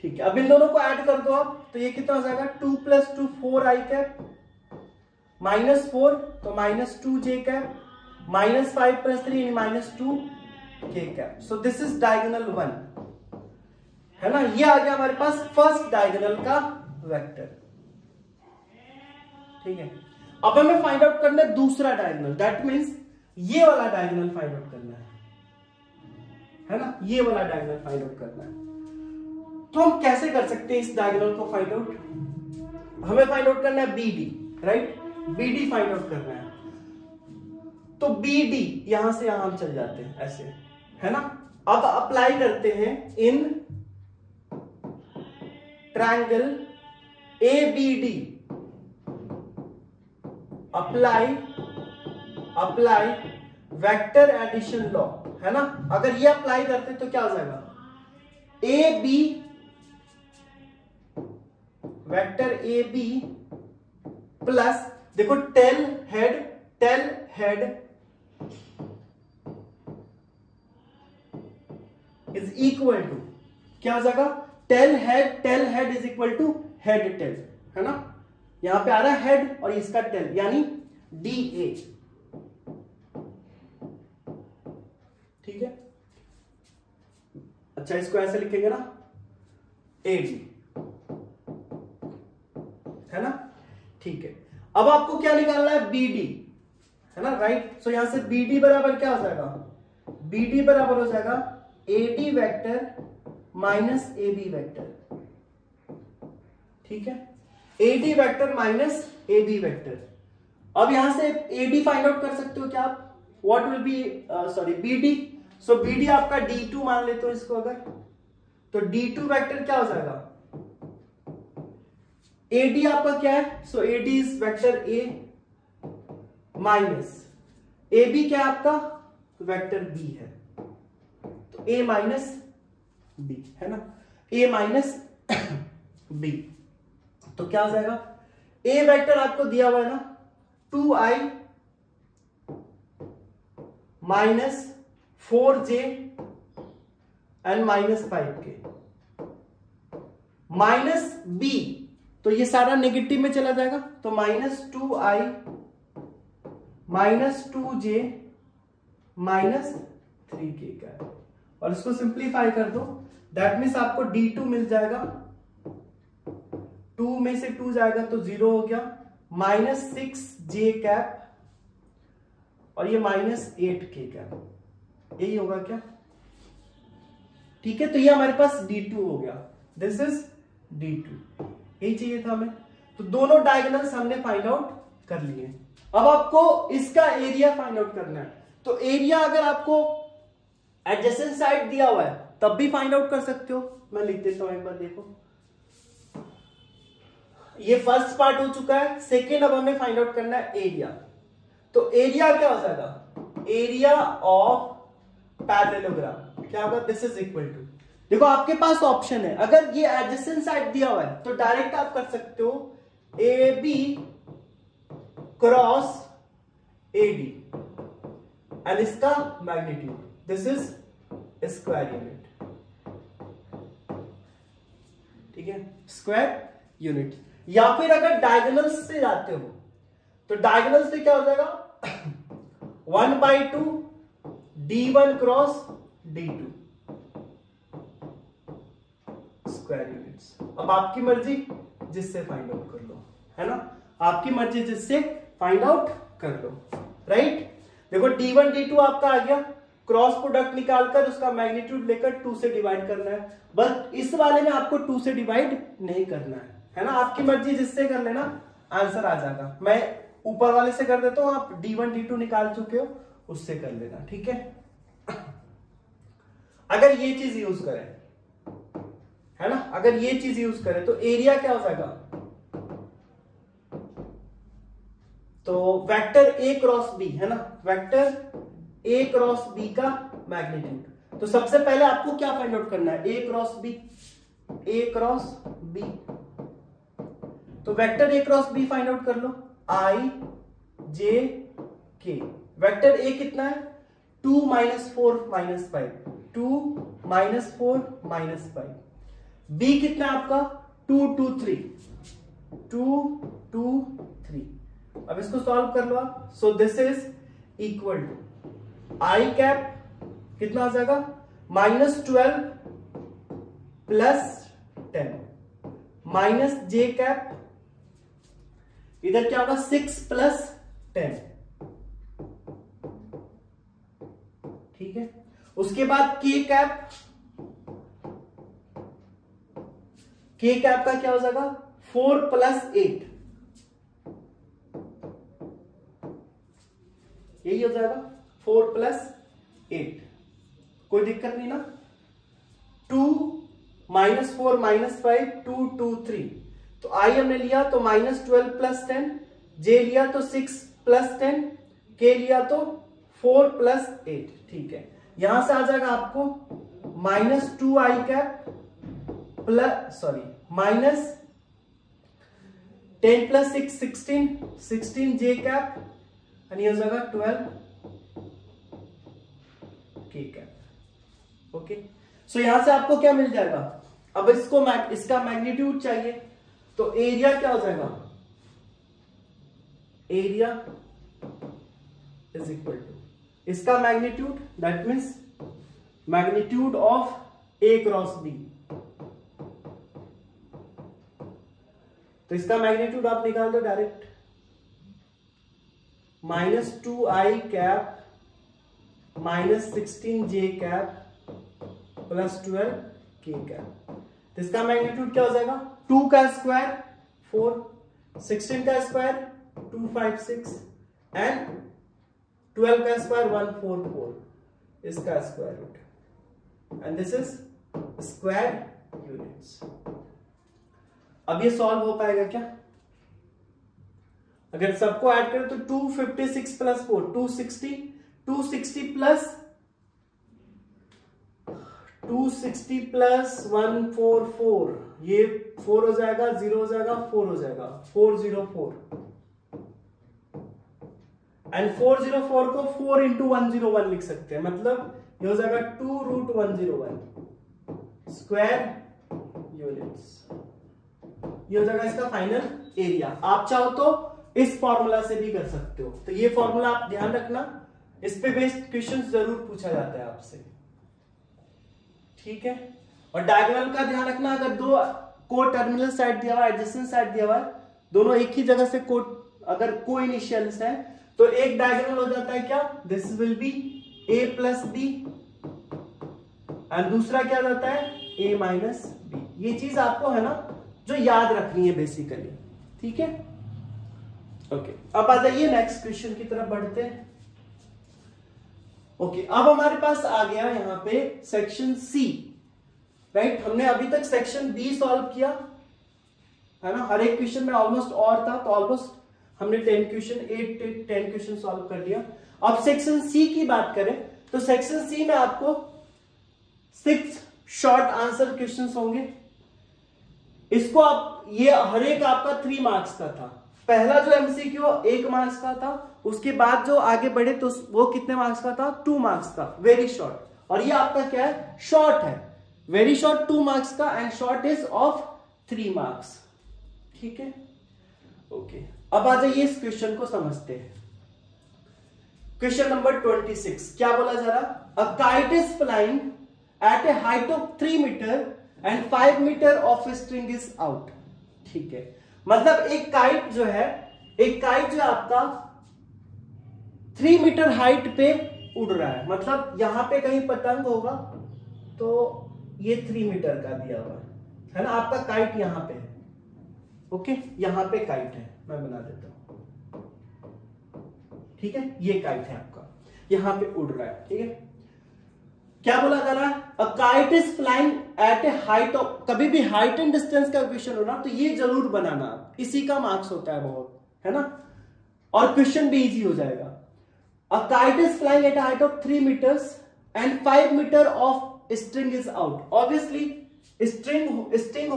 ठीक है, अब इन दोनों को ऐड कर दो आप, तो ये कितना हो जाएगा 2 प्लस 2 4i कैप माइनस 4 तो minus 2j cap minus 5 plus 3 यानी minus 2k cap. So this is diagonal 1, है ना? ये आ गया हमारे पास फर्स्ट डायगोनल का वेक्टर। ठीक है, अब हमें फाइंड आउट करना है दूसरा डायगोनल, दैट मींस ये वाला डायगोनल फाइंड आउट करना है ना? ये वाला डायगोनल फाइंड आउट करना है। तो हम कैसे कर सकते हैं इस डायगोनल को फाइंड आउट? हमें फाइंड आउट करना है BD, right? BD find out करना है। तो BD यहां से यहां हम चल जाते हैं ऐसे, है ना? अब अप्लाई करते हैं इन triangle ABD, apply vector addition law, है ना? अगर ये अप्लाई करते तो क्या हो जाएगा, AB वेक्टर AB प्लस देखो tail head is equal to क्या हो जाएगा, tail head is equal to head tail, है ना? यहां पे आ रहा है हेड और इसका टेल यानी DA, ठीक है? अच्छा, इसको ऐसे लिखेंगे ना AD, है ना? ठीक है, अब आपको क्या निकालना है BD, है ना? राइट, सो यहां से BD बराबर क्या हो जाएगा, BD बराबर हो जाएगा AD vector minus AB vector, ठीक है? AD vector minus AB vector. अब यहां से AD फाइंड आउट कर सकते हो क्या आप, what will be BD, so BD आपका D2 मान लेते हो इसको अगर, तो D2 वेक्टर क्या हो जाएगा, AD आपका क्या है, सो AD is vector A minus AB क्या है आपका, वेक्टर B है, तो A माइनस B, है ना? A माइनस B, तो क्या हो जाएगा, A वेक्टर आपको दिया हुआ है ना 2i minus 4j and minus 5k minus B, तो ये सारा नेगेटिव में चला जाएगा, तो minus 2i minus 2j minus 3k का, और इसको सिंप्लीफाई कर दो, दैट मीन्स आपको D2 मिल जाएगा, 2 में से 2 जाएगा तो 0 हो गया, माइनस 6j कैप और ये माइनस 8k कैप, यही होगा क्या? ठीक है, तो ये हमारे पास D2 हो गया, दिस इज D2, यही चाहिए था हमें। तो दोनों डायगोनल्स हमने फाइंड आउट कर लिए। अब आपको इसका एरिया फाइंड आउट करना है, तो एरिया अगर आपको एडजेसेंट साइड दिया हुआ है तब भी फाइंड आउट कर सकते हो। मैं लिख देता हूं एक बार, देखो ये फर्स्ट पार्ट हो चुका है, सेकेंड अब हमें फाइंड आउट करना है एरिया। तो एरिया क्या हो जाएगा, एरिया ऑफ पैरेललोग्राम क्या होगा, दिस इज इक्वल टू, देखो आपके पास ऑप्शन है, अगर ये एडजेसेंट साइड दिया हुआ है तो डायरेक्ट आप कर सकते हो AB क्रॉस AD एंड इसका magnitude, this is square unit, ठीक है, स्क्वायर यूनिट। या फिर अगर डायगोनल्स से जाते हो तो डायगोनल से क्या हो जाएगा 1/2 D1 cross D2 square units. अब आपकी मर्जी जिससे फाइंड आउट कर लो, है ना? आपकी मर्जी जिससे फाइंड आउट कर लो, राइट? देखो D1 D2 आपका आ गया, क्रॉस प्रोडक्ट निकालकर उसका मैग्नीट्यूड लेकर 2 से डिवाइड करना है, बस इस वाले में आपको 2 से डिवाइड नहीं करना है ना? आपकी मर्जी जिससे कर लेना, आंसर आ जाएगा। मैं ऊपर वाले से कर देता हूं, आप D1 D2 निकाल चुके हो, उससे कर लेना, ठीक है? अगर ये चीज यूज करें है ना। अगर ये चीज यूज करें तो एरिया क्या हो जाएगा, तो वेक्टर ए क्रॉस बी है ना, वेक्टर ए क्रॉस बी का मैग्नीट्यूड। तो सबसे पहले आपको क्या फाइंड आउट करना है, A cross B, A cross B. तो vector A cross B find out कर लो, आई जे के। वेक्टर ए कितना है, 2 -4 -5, 2 -4 -5। बी कितना है आपका, 2 2 3, 2 2 3। अब इसको सॉल्व कर लो आप। So this is equal to I cap कितना आ जाएगा, -12 + 10 माइनस जे कैप, इधर क्या होगा 6 + 10, ठीक है। उसके बाद के कैप, के कैप का क्या हो जाएगा 4 + 8, यही हो जाएगा 4 + 8, कोई दिक्कत नहीं ना। 2 -4 -5 2 2 3। तो आई हमने लिया तो -12 + 10, जे लिया तो 6 + 10, के लिया तो 4 + 8, ठीक है। यहां से आ जाएगा आपको -2i कैप -10 + 6 16, 16 जे कैप, यानी हो जाएगा 12 के कैप। ओके, सो यहां से आपको क्या मिल जाएगा, अब इसका मैग्नीट्यूड चाहिए, तो एरिया क्या हो जाएगा, एरिया इज इक्वल टू इसका magnitude, that means magnitude of A cross B. तो इसका मैग्नीट्यूड आप निकाल दो डायरेक्ट, -2i कैप -16 जे कैप +12 के कैप। तो इसका मैग्नीट्यूड क्या हो जाएगा, 2 का स्क्वायर 4, 16 का स्क्वायर 256 एंड 12 का स्क्वायर 144, इसका square root, and this is square units. अब ये सॉल्व हो पाएगा क्या, अगर सबको ऐड करें तो 256 + 4 260, 260 + 144, ये 4 हो जाएगा, 0 हो जाएगा, 4 हो जाएगा, 404, एंड 404 को 4 × 101 लिख सकते हैं, मतलब ये हो जाएगा 2√101 स्क्वायर यूनिट्स। ये हो जाएगा इसका फाइनल एरिया। आप चाहो तो इस फॉर्मूला से भी कर सकते हो, तो ये फॉर्मूला आप ध्यान रखना, इस पे बेस्ड क्वेश्चन जरूर पूछा जाता है आपसे, ठीक है। और डायगोनल का ध्यान रखना, अगर दो को टर्मिनल साइड दिया हुआ है, एडजेसेंट साइड दिया हुआ है, दोनों एक ही जगह से अगर को इनिशियल्स है तो एक डायगोनल हो जाता है क्या, this will B a + b, and दूसरा क्या जाता है a - b। ये चीज आपको है ना जो याद रखनी है बेसिकली, ठीक है। ओके, अब आ जाइए नेक्स्ट क्वेश्चन की तरफ बढ़ते हैं। ओके, अब हमारे पास आ गया यहां पे सेक्शन सी, राइट। हमने अभी तक सेक्शन बी सॉल्व किया है ना, हर एक क्वेश्चन में ऑलमोस्ट और था, तो ऑलमोस्ट हमने 10 क्वेश्चन सॉल्व कर लिया। अब सेक्शन सी की बात करें तो सेक्शन सी में आपको 6 शॉर्ट आंसर क्वेश्चंस होंगे। इसको आप, ये हर एक आपका 3 मार्क्स का था। पहला जो एमसीक्यू 1 मार्क्स का था, उसके बाद जो आगे बढ़े तो वो कितने मार्क्स का था, 2 मार्क्स का, वेरी शॉर्ट। और ये आपका क्या है, शॉर्ट है, वेरी शॉर्ट 2 मार्क्स का, and short is of 3 marks, ठीक है। ओके, अब आ जाइए इस क्वेश्चन को समझते हैं। क्वेश्चन नंबर 26 क्या बोला जा रहा, a kite is flying at a height of 3 metre and 5 metre of string is out, ठीक है। मतलब एक काइट जो है, आपका 3 मीटर हाइट पे उड़ रहा है, मतलब यहां पे कहीं पतंग होगा तो ये 3 मीटर का दिया हुआ है ना, आपका काइट यहां पे है, ओके, यहां पे काइट है, मैं बना देता हूं, ठीक है। ये काइट है आपका, यहां पे उड़ रहा है, ठीक है। क्या बोला जा रहा है, अ kite is flying at a height of, कभी भी हाइट एंड डिस्टेंस का क्वेश्चन हो ना तो ये जरूर बनाना, इसी का मार्क्स होता है बहुत, है ना, और क्वेश्चन भी इजी हो जाएगा। अ kite is flying eight height of 3 meters and 5 meter of string is out. Obviously string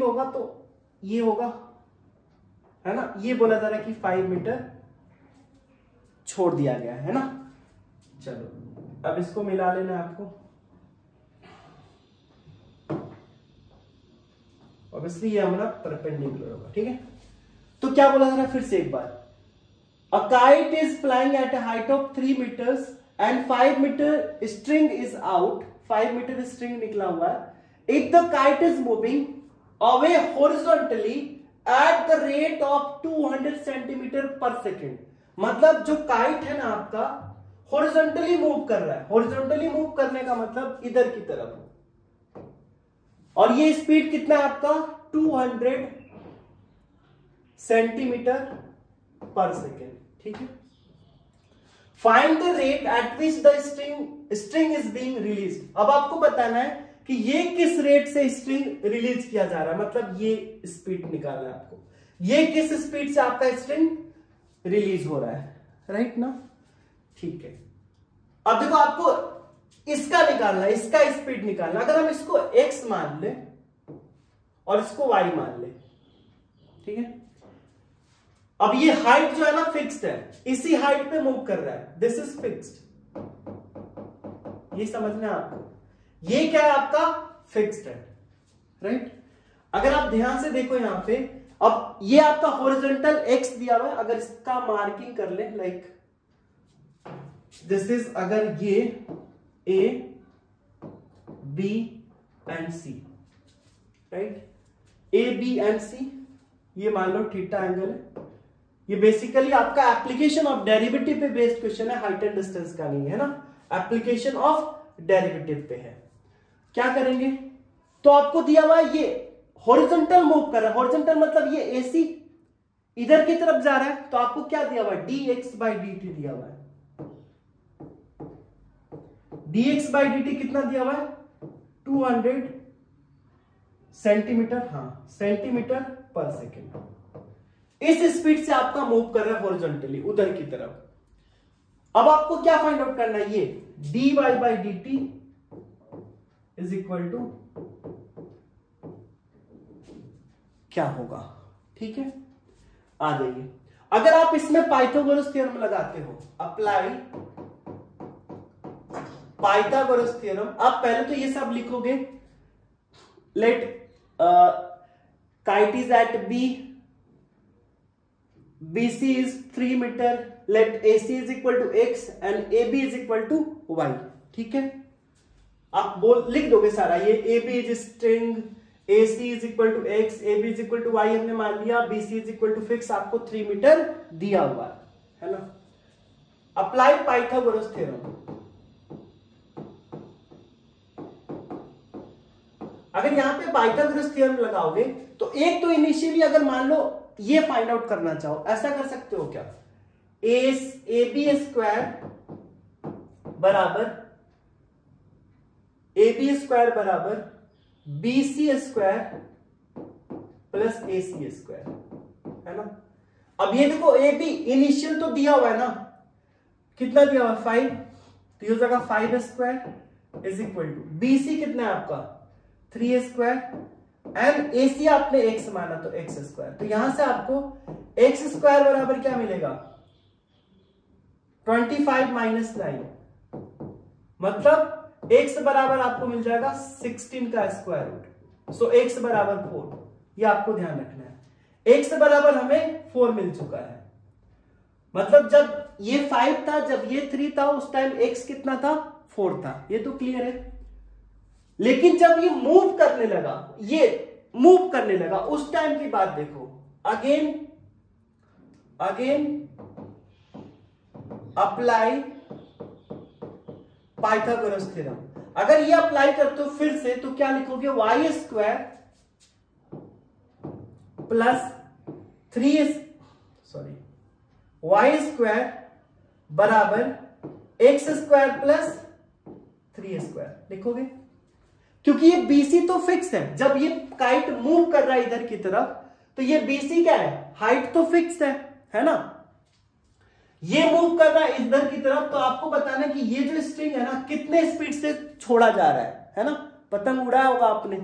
होगा तो ये होगा, है ना, ये बोला जा रहा है कि 5 meter छोड़ दिया गया है ना। चलो अब इसको मिला लेना है आपको। ऑब्वियसली ये हमारा परपेंडिकुलर होगा, ठीक है। तो क्या बोला जा रहा है फिर से एक बार, a kite is flying at a height of 3 meters and 5 meter string is out, 5 meter string निकला हुआ है। If the kite is moving away horizontally at the rate of 200 centimeter per second, मतलब जो काइट है ना आपका horizontally move कर रहा है, हॉरिजॉन्टली मूव करने का मतलब इधर की तरफ, और ये स्पीड कितना है आपका 200 centimeter per second, ठीक है। Find the rate at which the string is being released. अब आपको बताना है कि ये किस रेट से स्ट्रिंग रिलीज किया जा रहा है, मतलब ये स्पीड निकालना है आपको, ये किस स्पीड से आपका स्ट्रिंग रिलीज हो रहा है, राइट ना, ठीक है। अब देखो आपको इसका निकालना है, इसका स्पीड निकालना। अगर हम इसको x मान ले और इसको y मान ले, ठीक है। अब ये हाइट जो है ना फिक्स्ड है, इसी हाइट पे मूव कर रहा है, दिस इज फिक्स्ड, ये समझना है आपको, ये क्या है आपका फिक्स्ड है, राइट। अगर आप ध्यान से देखो यहां पे, अब ये आपका हॉरिजॉन्टल x दिया हुआ है, अगर इसका मार्किंग कर ले लाइक दिस इज, अगर ये A B and C, right, A B and C, ये मान लो थीटा एंगल है। ये बेसिकली आपका एप्लीकेशन ऑफ डेरिवेटिव पे बेस्ड क्वेश्चन है, हाइट एंड डिस्टेंस का नहीं है ना, एप्लीकेशन ऑफ डेरिवेटिव पे है। क्या करेंगे, तो आपको दिया हुआ है ये हॉरिजॉन्टल मूव कर रहा है, हॉरिजॉन्टल मतलब ये AC इधर की तरफ जा रहा है, तो आपको क्या दिया हुआ है dx/dt दिया हुआ है। dx/dt कितना दिया हुआ है 200 सेंटीमीटर, हाँ सेंटीमीटर पर सेकेंड। इस स्पीड से आपका मूव कर रहा है हॉरिजॉन्टली उधर की तरफ। अब आपको क्या फाइंड आउट करना है, ये dy/dt इज इक्वल टू क्या होगा, ठीक है। आ जाइए, अगर आप इसमें पाइथागोरस थ्योरम लगाते हो, अप्लाई पाइथागोरस थ्योरम, आप पहले तो ये सब लिखोगे, let kite is at B, BC is 3 meter, let AC is equal to x and AB is equal to y, ठीक है। आप लिख दोगे सारा, ये AB is string, AC is equal to x, AB is equal to y हमने मान लिया, BC is equal to fix, आपको 3 मीटर दिया हुआ है ना। अप्लाई पाइथागोरस थ्योरम, अगर यहां पे पाइथागोरस थ्योरम लगाओगे तो एक तो इनिशियली अगर मान लो ये फाइंड आउट करना चाहो, ऐसा कर सकते हो क्या, AB स्क्वायर बराबर BC square plus AC square, है ना। अब ये देखो AB इनिशियल तो दिया हुआ है ना, कितना दिया हुआ है 5, तो ये हो जाएगा 5 square is equal to BC कितना है आपका 3 स्क्वायर एंड AC आपने x माना तो x स्क्वायर, तो यहां से आपको x स्क्वायर बराबर क्या मिलेगा 25 माइनस 9, मतलब x बराबर आपको मिल जाएगा 16 का स्क्वायर रूट, सो x बराबर 4, ये आपको ध्यान रखना है। x बराबर हमें 4 मिल चुका है, मतलब जब ये 5 था, जब ये 3 था, उस टाइम x कितना था 4 था, ये तो क्लियर है। लेकिन जब ये मूव करने लगा, उस टाइम की बात देखो, अगेन अप्लाई पाइथागोरस थ्योरम। अगर ये अप्लाई करते हो फिर से, तो क्या लिखोगे y square plus y square बराबर एक्स स्क्वायर प्लस 3 स्क्वायर लिखोगे, क्योंकि ये BC तो फिक्स है। जब ये काइट मूव कर रहा है इधर की तरफ तो ये BC क्या है, हाइट तो फिक्स है ना। ये मूव कर रहा है इधर की तरफ, तो आपको बताना कि ये जो स्ट्रिंग है ना कितने स्पीड से छोड़ा जा रहा है ना। पतंग उड़ाया होगा आपने,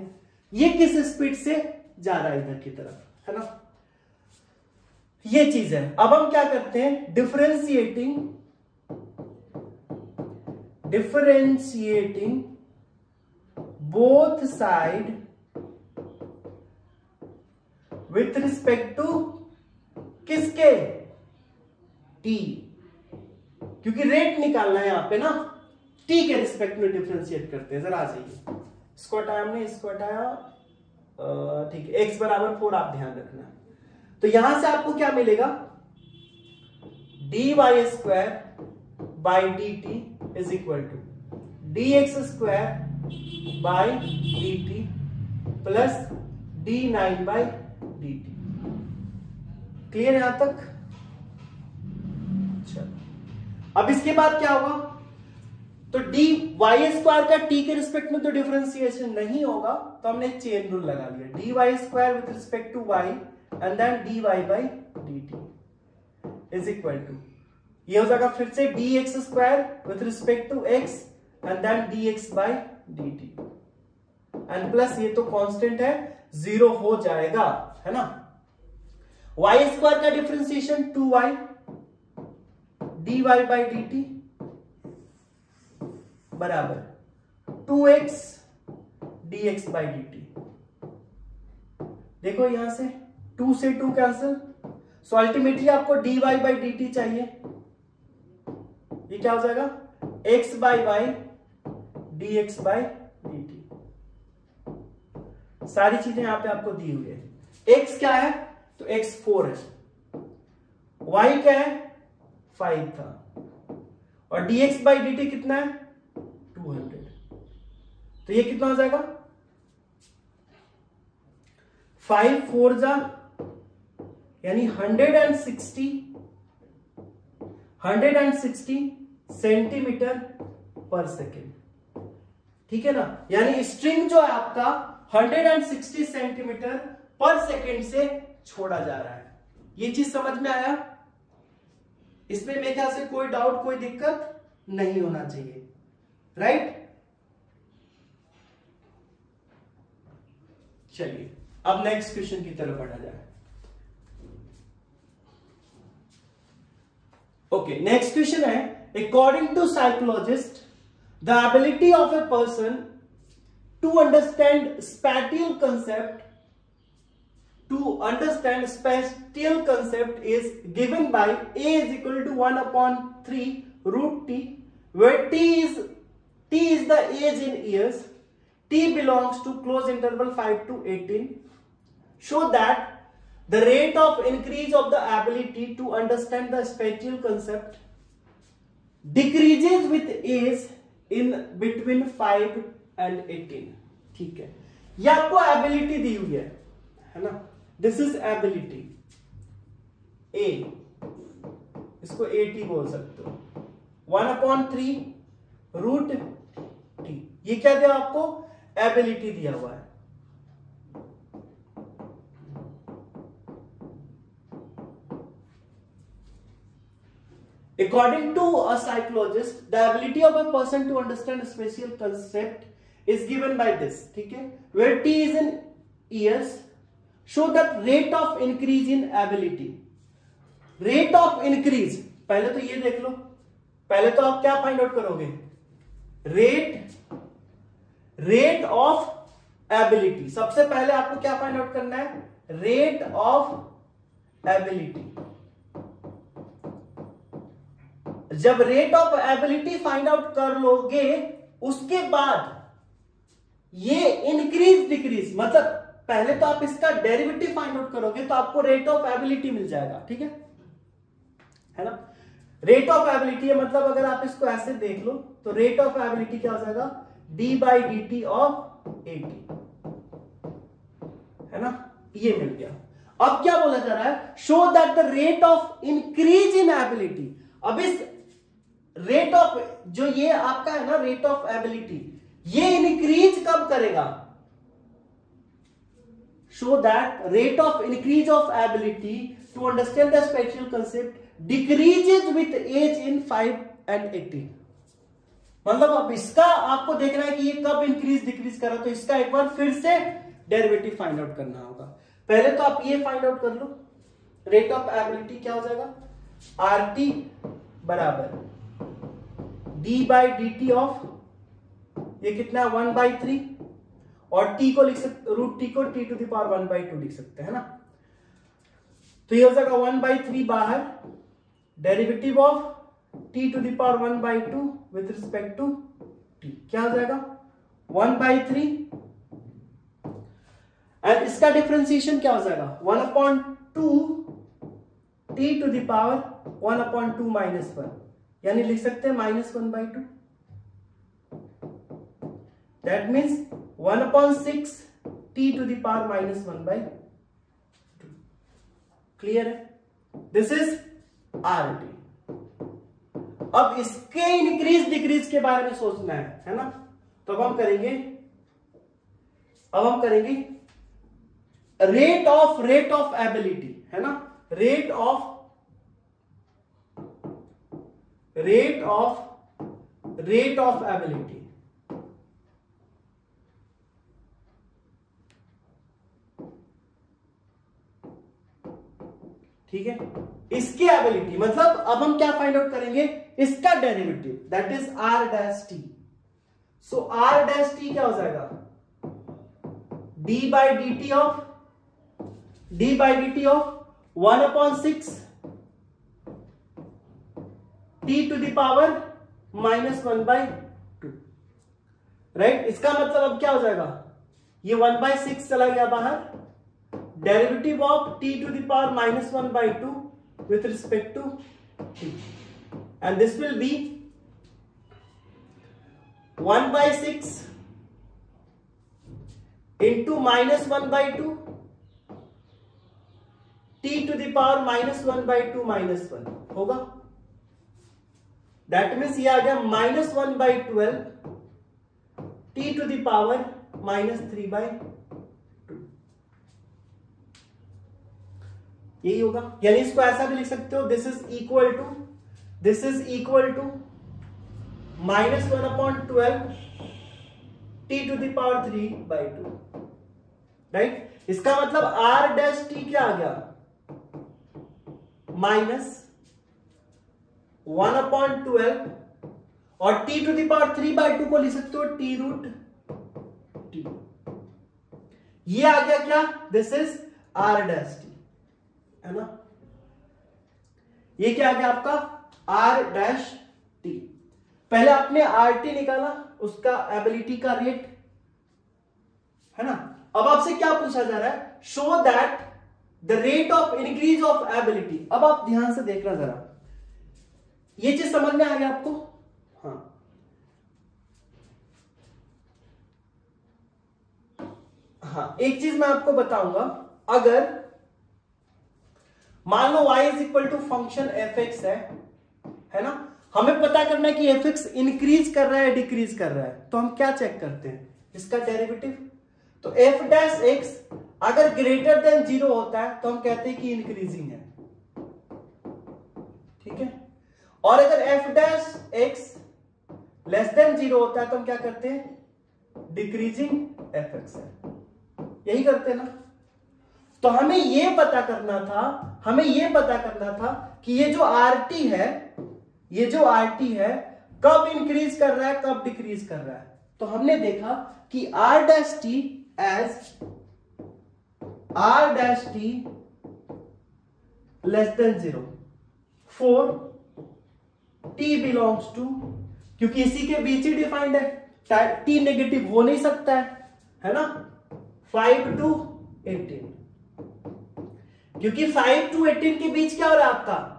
ये किस स्पीड से जा रहा है इधर की तरफ, है ना। ये चीज है। अब हम क्या करते हैं, differentiating both side with respect to किसके, टी, क्योंकि रेट निकालना है यहां पे ना, टी के रिस्पेक्ट में डिफरेंशिएट करते हैं। जरा आ जाइए, इसको हटाया हमने, इसको हटाया, ठीक है। x बराबर 4 आप ध्यान रखना। तो यहां से आपको क्या मिलेगा, dy square by D T is equal to dx square by D T plus d9 by D T. Clear यहां तक? चलो, अब इसके बाद क्या होगा, तो डी वाई स्क्वायर का टी के रिस्पेक्ट में तो डिफरेंशिएशन नहीं होगा, तो हमने चेन रूल लगा लिया, D Y square with respect to Y and then D Y by D T is equal to, ये हो जाएगा फिर से D X square with respect to X and then D X by D T and plus ये तो constant है, 0 हो जाएगा, है ना। वाई स्क्वायर का differentiation 2y D Y by D T बराबर 2x dx by D T. देखो यहां से 2 से 2 कैंसिल, सो अल्टीमेटली आपको dy बाई डी टी चाहिए, ये क्या हो जाएगा, x by Y dx by D T. सारी चीजें यहां पे आपको दी हुई है। x क्या है, तो x 4 है, y क्या है 5 था, और dx बाई डी टी कितना है 200, तो ये कितना हो जाएगा 5 4 जा यानी 160 सेंटीमीटर पर सेकेंड, ठीक है ना। यानी स्ट्रिंग जो है आपका 160 सेंटीमीटर पर सेकेंड से छोड़ा जा रहा है। ये चीज समझ में आया? इसमें मेरे ख्याल से कोई डाउट, कोई दिक्कत नहीं होना चाहिए, राइट। चलिए अब नेक्स्ट क्वेश्चन की तरफ बढ़ा जाए। ओके, नेक्स्ट क्वेश्चन है, according to psychologist the ability of a person to understand spatial concept is given by a is equal to 1/3 root t, where t is the age in years, t belongs to close interval 5 to 18. Show that the rate of increase of the ability to understand the spatial concept decreases with age in between 5 and 18. ठीक है, ये आपको ability दी हुई है ना। This is ability ए, इसको AT बोल सकते हो, 1/3 रूट टी। ये क्या दिया आपको, एबिलिटी दिया हुआ है। According to a psychologist, the ability of a person to understand a spatial concept is given by this, ठीक है, where t is in years. Show that rate of increase in ability. Rate of increase, पहले तो ये देख लो, पहले तो आप क्या फाइंड आउट करोगे, रेट ऑफ एबिलिटी। सबसे पहले आपको क्या फाइंड आउट करना है, रेट ऑफ एबिलिटी। जब rate of ability find out कर लोगे, उसके बाद ये इंक्रीज डिक्रीज, मतलब पहले तो आप इसका डेरिवेटिव फाइंड आउट करोगे तो आपको रेट ऑफ एबिलिटी मिल जाएगा, ठीक है ना। रेट ऑफ एबिलिटी है, मतलब अगर आप इसको ऐसे देख लो तो रेट ऑफ एबिलिटी क्या हो जाएगा, D by D T of AT, है ना, ये मिल गया। अब क्या बोला जा रहा है, show that the rate of increase in ability. अब इस रेट ऑफ, जो ये आपका है ना रेट ऑफ एबिलिटी, ये इंक्रीज कब करेगा? Show that rate of increase of ability to understand the special concept decreases with age in 5 and 18। मतलब अब इसका आपको देखना है कि ये कब इंक्रीज डिक्रीज कर रहा है, तो इसका एक बार फिर से डेरिवेटिव फाइंड आउट करना होगा। पहले तो आप ये फाइंड आउट कर लो, रेट ऑफ एबिलिटी क्या हो जाएगा? RT बराबर D by D T of, ये कितना है 1/3, और t को लिख सकते, रूट टी को t टू द पावर 1/2 लिख सकते हैं ना। तो ये हो जाएगा 1/3 बाहर, derivative of t to the power 1/2 with respect to t क्या हो जाएगा? 1/3, एंड इसका डिफरेंशिएशन क्या हो जाएगा? 1/2 t टू द पावर 1/2 -1, यानी लिख सकते हैं -1/2। That means 1/6 t to the power -1/2। Clear है? This is RT। अब इसके इंक्रीज डिक्रीज के बारे में सोचना है ना। तो अब हम करेंगे रेट ऑफ एबिलिटी, है ना, रेट ऑफ एबिलिटी। ठीक है, इसकी एबिलिटी मतलब अब हम क्या फाइंड आउट करेंगे? इसका derivative, that is R dash T. So R dash T क्या हो जाएगा? d by D T of 1/6 t to the power -1/2। Right, इसका मतलब अब क्या हो जाएगा? ये 1/6 चला गया बाहर, derivative of t to the power -1/2 with respect to t, and this will be 1/6 into -1/2 t to the power -1/2 -1 होगा। दैट मीन्स ये आ गया -1/12 t to the power -3/2, यही होगा। यानी इसको ऐसा भी लिख सकते हो, this is equal to -1/12 t to the power 3/2। Right, इसका मतलब R डैश टी क्या आ गया? -1/12, और t टू द पावर 3/2 को लिख सकते हो t रूट टी। ये आ गया क्या? This is R dash T, है ना। ये क्या आ गया आपका? R dash T. पहले आपने RT निकाला, उसका एबिलिटी का रेट, है ना। अब आपसे क्या पूछा जा रहा है? Show that the rate of increase of ability. अब आप ध्यान से देखना जरा, ये चीज समझ में आ गया आपको? हाँ, एक चीज मैं आपको बताऊंगा, अगर मान लो y is equal to function fx है ना, हमें पता करना है कि fx इंक्रीज कर रहा है डिक्रीज कर रहा है, तो हम क्या चेक करते हैं? इसका डेरिवेटिव। तो f डैश x अगर ग्रेटर देन 0 होता है तो हम कहते हैं कि इंक्रीजिंग है, ठीक है। और अगर f dash x less than 0 होता है तो हम क्या करते हैं? डिक्रीजिंग fx है, यही करते हैं ना। तो हमें यह पता करना था कि ये जो RT है कब इंक्रीज कर रहा है कब डिक्रीज कर रहा है। तो हमने देखा कि R dash T less than 0 for t belongs to, क्योंकि इसी के बीच ही डिफाइंड है, t नेगेटिव हो नहीं सकता है ना, 5 to 18, क्योंकि 5 to 18 के बीच क्या हो रहा है आपका?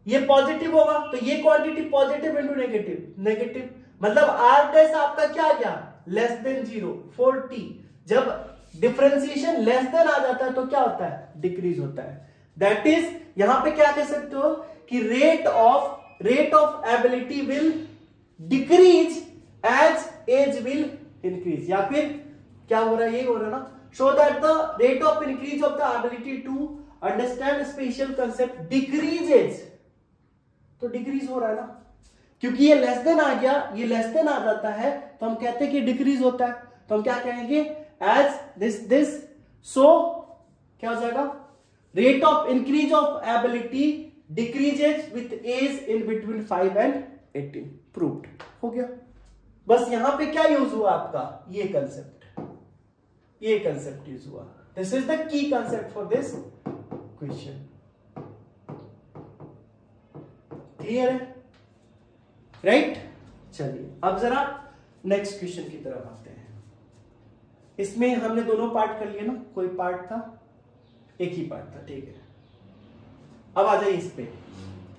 ये पॉजिटिव होगा, तो ये क्वांटिटी पॉजिटिव इंटू नेगेटिव, मतलब R डैश आपका क्या आ गया? Less than 0 for t। जब डिफरेंशिएशन लेस देन आ जाता है तो क्या होता है? डिक्रीज होता है। दैट इज, यहां पे क्या कह सकते हो कि rate rate of ability will decrease as age will increase, या फिर क्या हो रहा है, ये हो रहा है ना, show that the rate of increase of the ability to understand spatial concept decreases, तो डिक्रीज हो रहा है ना, क्योंकि ये लेस देन आ गया, ये लेस देन आ जाता है तो हम कहते हैं कि डिक्रीज होता है, तो हम क्या कहेंगे एज दिस सो क्या हो जाएगा, rate of increase of ability decreases with age in between 5 and 18, proved हो गया। बस यहां पे क्या यूज हुआ आपका, ये कंसेप्ट यूज हुआ। This is the key concept for this question, clear है, राइट? चलिए अब जरा नेक्स्ट क्वेश्चन की तरफ आते हैं। इसमें हमने दोनों पार्ट कर लिए ना, कोई पार्ट था, एक ही पार्ट था, ठीक है। अब आ जाइए इस पे,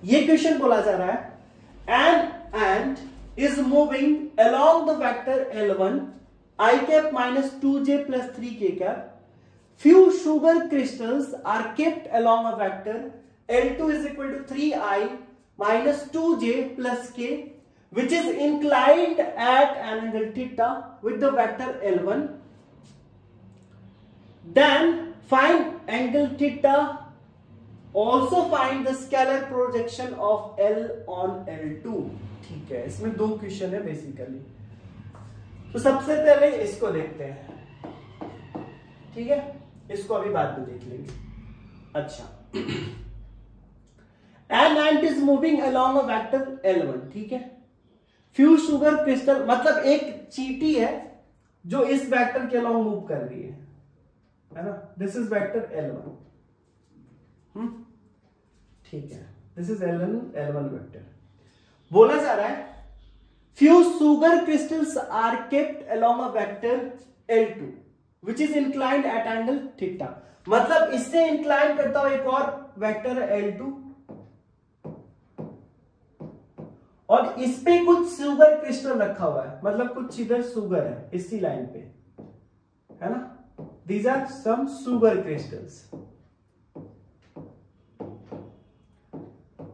ये क्वेश्चन बोला जा रहा है an ant is moving along the vector L1 I cap minus 2j plus 3k cap. Few sugar crystals are kept along a vector L2 is equal to 3I minus 2j plus k, which is inclined at an angle theta with the vector L1. Then find angle theta. Also find the scalar projection of L on L2. ठीक है, इसमें दो question है basically, तो सबसे पहले इसको देखते हैं, ठीक है, इसको अभी बाद में देख लेंगे। अच्छा, an ant is moving along a vector L1, ठीक है। few sugar crystal मतलब एक चींटी है जो इस वेक्टर के अलॉन्ग मूव कर रही है ना, दिस इज वेक्टर L1, ठीक है, दिस इज L1 वेक्टर। बोला जा रहा है few sugar crystals are kept along a vector L2 which is inclined at angle theta, मतलब इससे इंक्लाइन करता हुआ एक और वेक्टर है L2 और इस पे कुछ सुगर क्रिस्टल रखा हुआ है, मतलब कुछ इधर सुगर है इसी लाइन पे, है ना, these are some sugar crystals,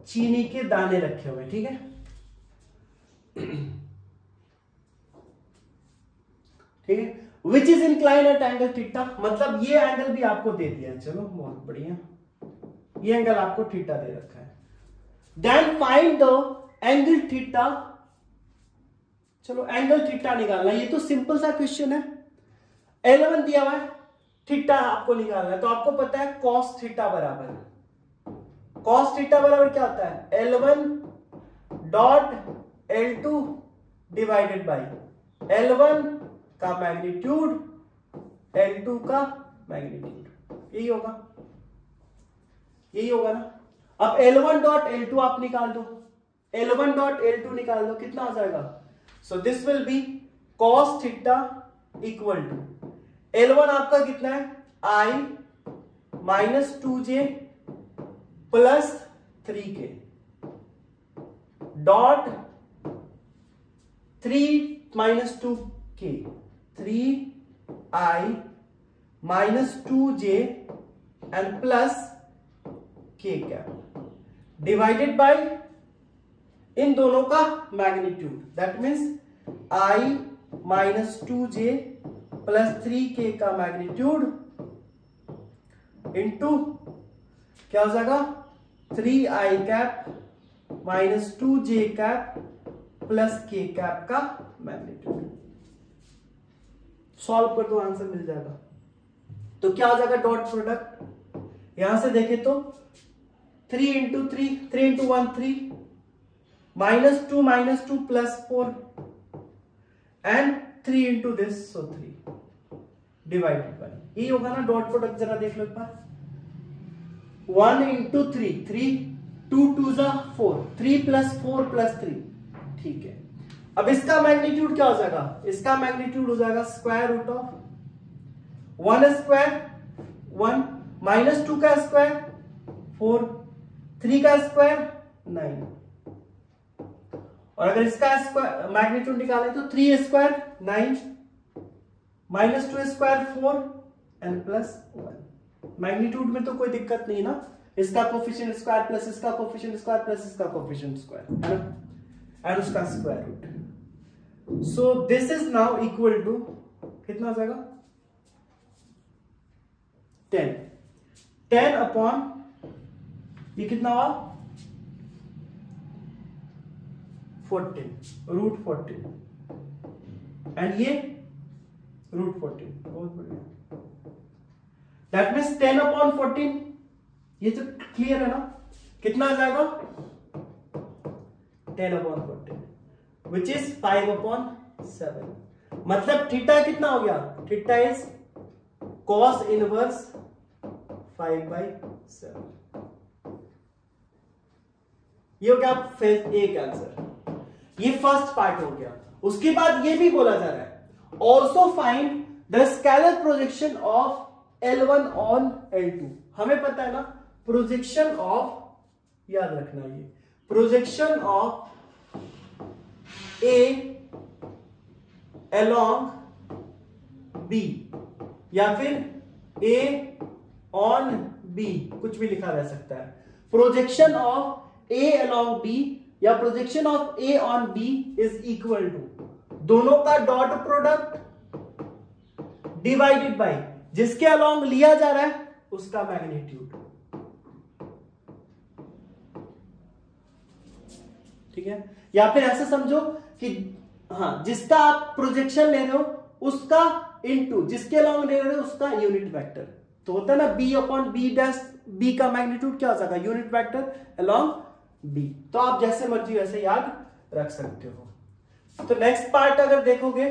चीनी के दाने रखे हुए, ठीक है। ठीक है, which is incline at angle theta, मतलब ये एंगल भी आपको दे दिया, चलो बहुत बढ़िया, ये एंगल आपको थीटा दे रखा है। Then find the angle theta, चलो एंगल थीटा निकालना, ये तो सिंपल सा क्वेश्चन है, L1 दिया हुआ है, थीटा आपको निकालना है, तो आपको पता है cos थीटा बराबर, cos थीटा बराबर क्या होता है, L1 dot L2 divided by L1 का मैग्नीट्यूड L2 का मैग्नीट्यूड, यही होगा, यही होगा ना। अब L1 डॉट L2 आप निकाल दो, L1 डॉट L2 निकाल दो, कितना हो जाएगा, so this will be cos theta equal to L1 आपका कितना है, I minus 2j plus 3k dot 3 minus 2k 3i minus 2j and plus k cap divided by इन दोनों का magnitude, that means i minus 2j plus 3k का magnitude into क्या हो जाएगा, 3i cap minus 2j cap plus k cap का magnitude. Solve कर दो, आंसर मिल जाएगा। तो क्या हो जाएगा, डॉट प्रोडक्ट, यहां से देखें तो 3 into 3 into 1 3 minus 2 plus 4 and 3 into this, so 3 divided by, ये होगा ना डॉट प्रोडक्ट, जरा देख लो एक बार, 1 इंटू 3 2 2 4 3 प्लस 4 प्लस 3, ठीक है। अब इसका मैग्नीट्यूड क्या हो जाएगा, इसका मैग्नीट्यूड हो जाएगा square root of 1 square 1 minus 2 का स्क्वायर 4 3 का स्क्वायर 9, और अगर इसका स्क्वायर मैग्नीट्यूड निकालें तो 3 square 9 minus 2 square 4 and plus 1। Magnitude में तो कोई दिक्कत नहीं ना, इसका कोफिशिएंट स्क्वायर प्लस इसका कोफिशिएंट स्क्वायर प्लस इसका कोफिशिएंट स्क्वायर, है ना, एंड उसका square root. So this is now equal to कितना हो जाएगा 10 अपॉन ये कितना हुआ 14 रूट 14 एंड ये रूट 14। बहुत बढ़िया। दैट मीन्स 10 अपॉन 14, ये तो क्लियर है ना, कितना आ जाएगा 10 अपॉन 14 विच इज 5 अपॉन 7। मतलब थीटा कितना हो गया, थीटा इज cos इनवर्स 5/7। ये हो गया एक आंसर। ये फर्स्ट पार्ट हो गया। उसके बाद ये भी बोला जा रहा है also find the scalar projection of L1 on L2। हमें पता है ना प्रोजेक्शन ऑफ, याद रखना ये projection of A along B या फिर A on B, कुछ भी लिखा जा सकता है। Projection of A along B या projection of A on B is equal to दोनों का डॉट प्रोडक्ट डिवाइडेड बाय जिसके अलॉन्ग लिया जा रहा है उसका मैग्नीट्यूड। ठीक है, या फिर ऐसे समझो कि हाँ जिसका आप प्रोजेक्शन ले रहे हो उसका इनटू जिसके अलॉन्ग ले रहे हो उसका यूनिट वेक्टर। तो होता है ना B upon B dash, B का मैग्नीट्यूड क्या हो जाएगा यूनिट वेक्टर अलॉन्ग B। तो आप जैसे मर्जी वैसे याद रख सकते हो। तो नेक्स्ट पार्ट अगर देखोगे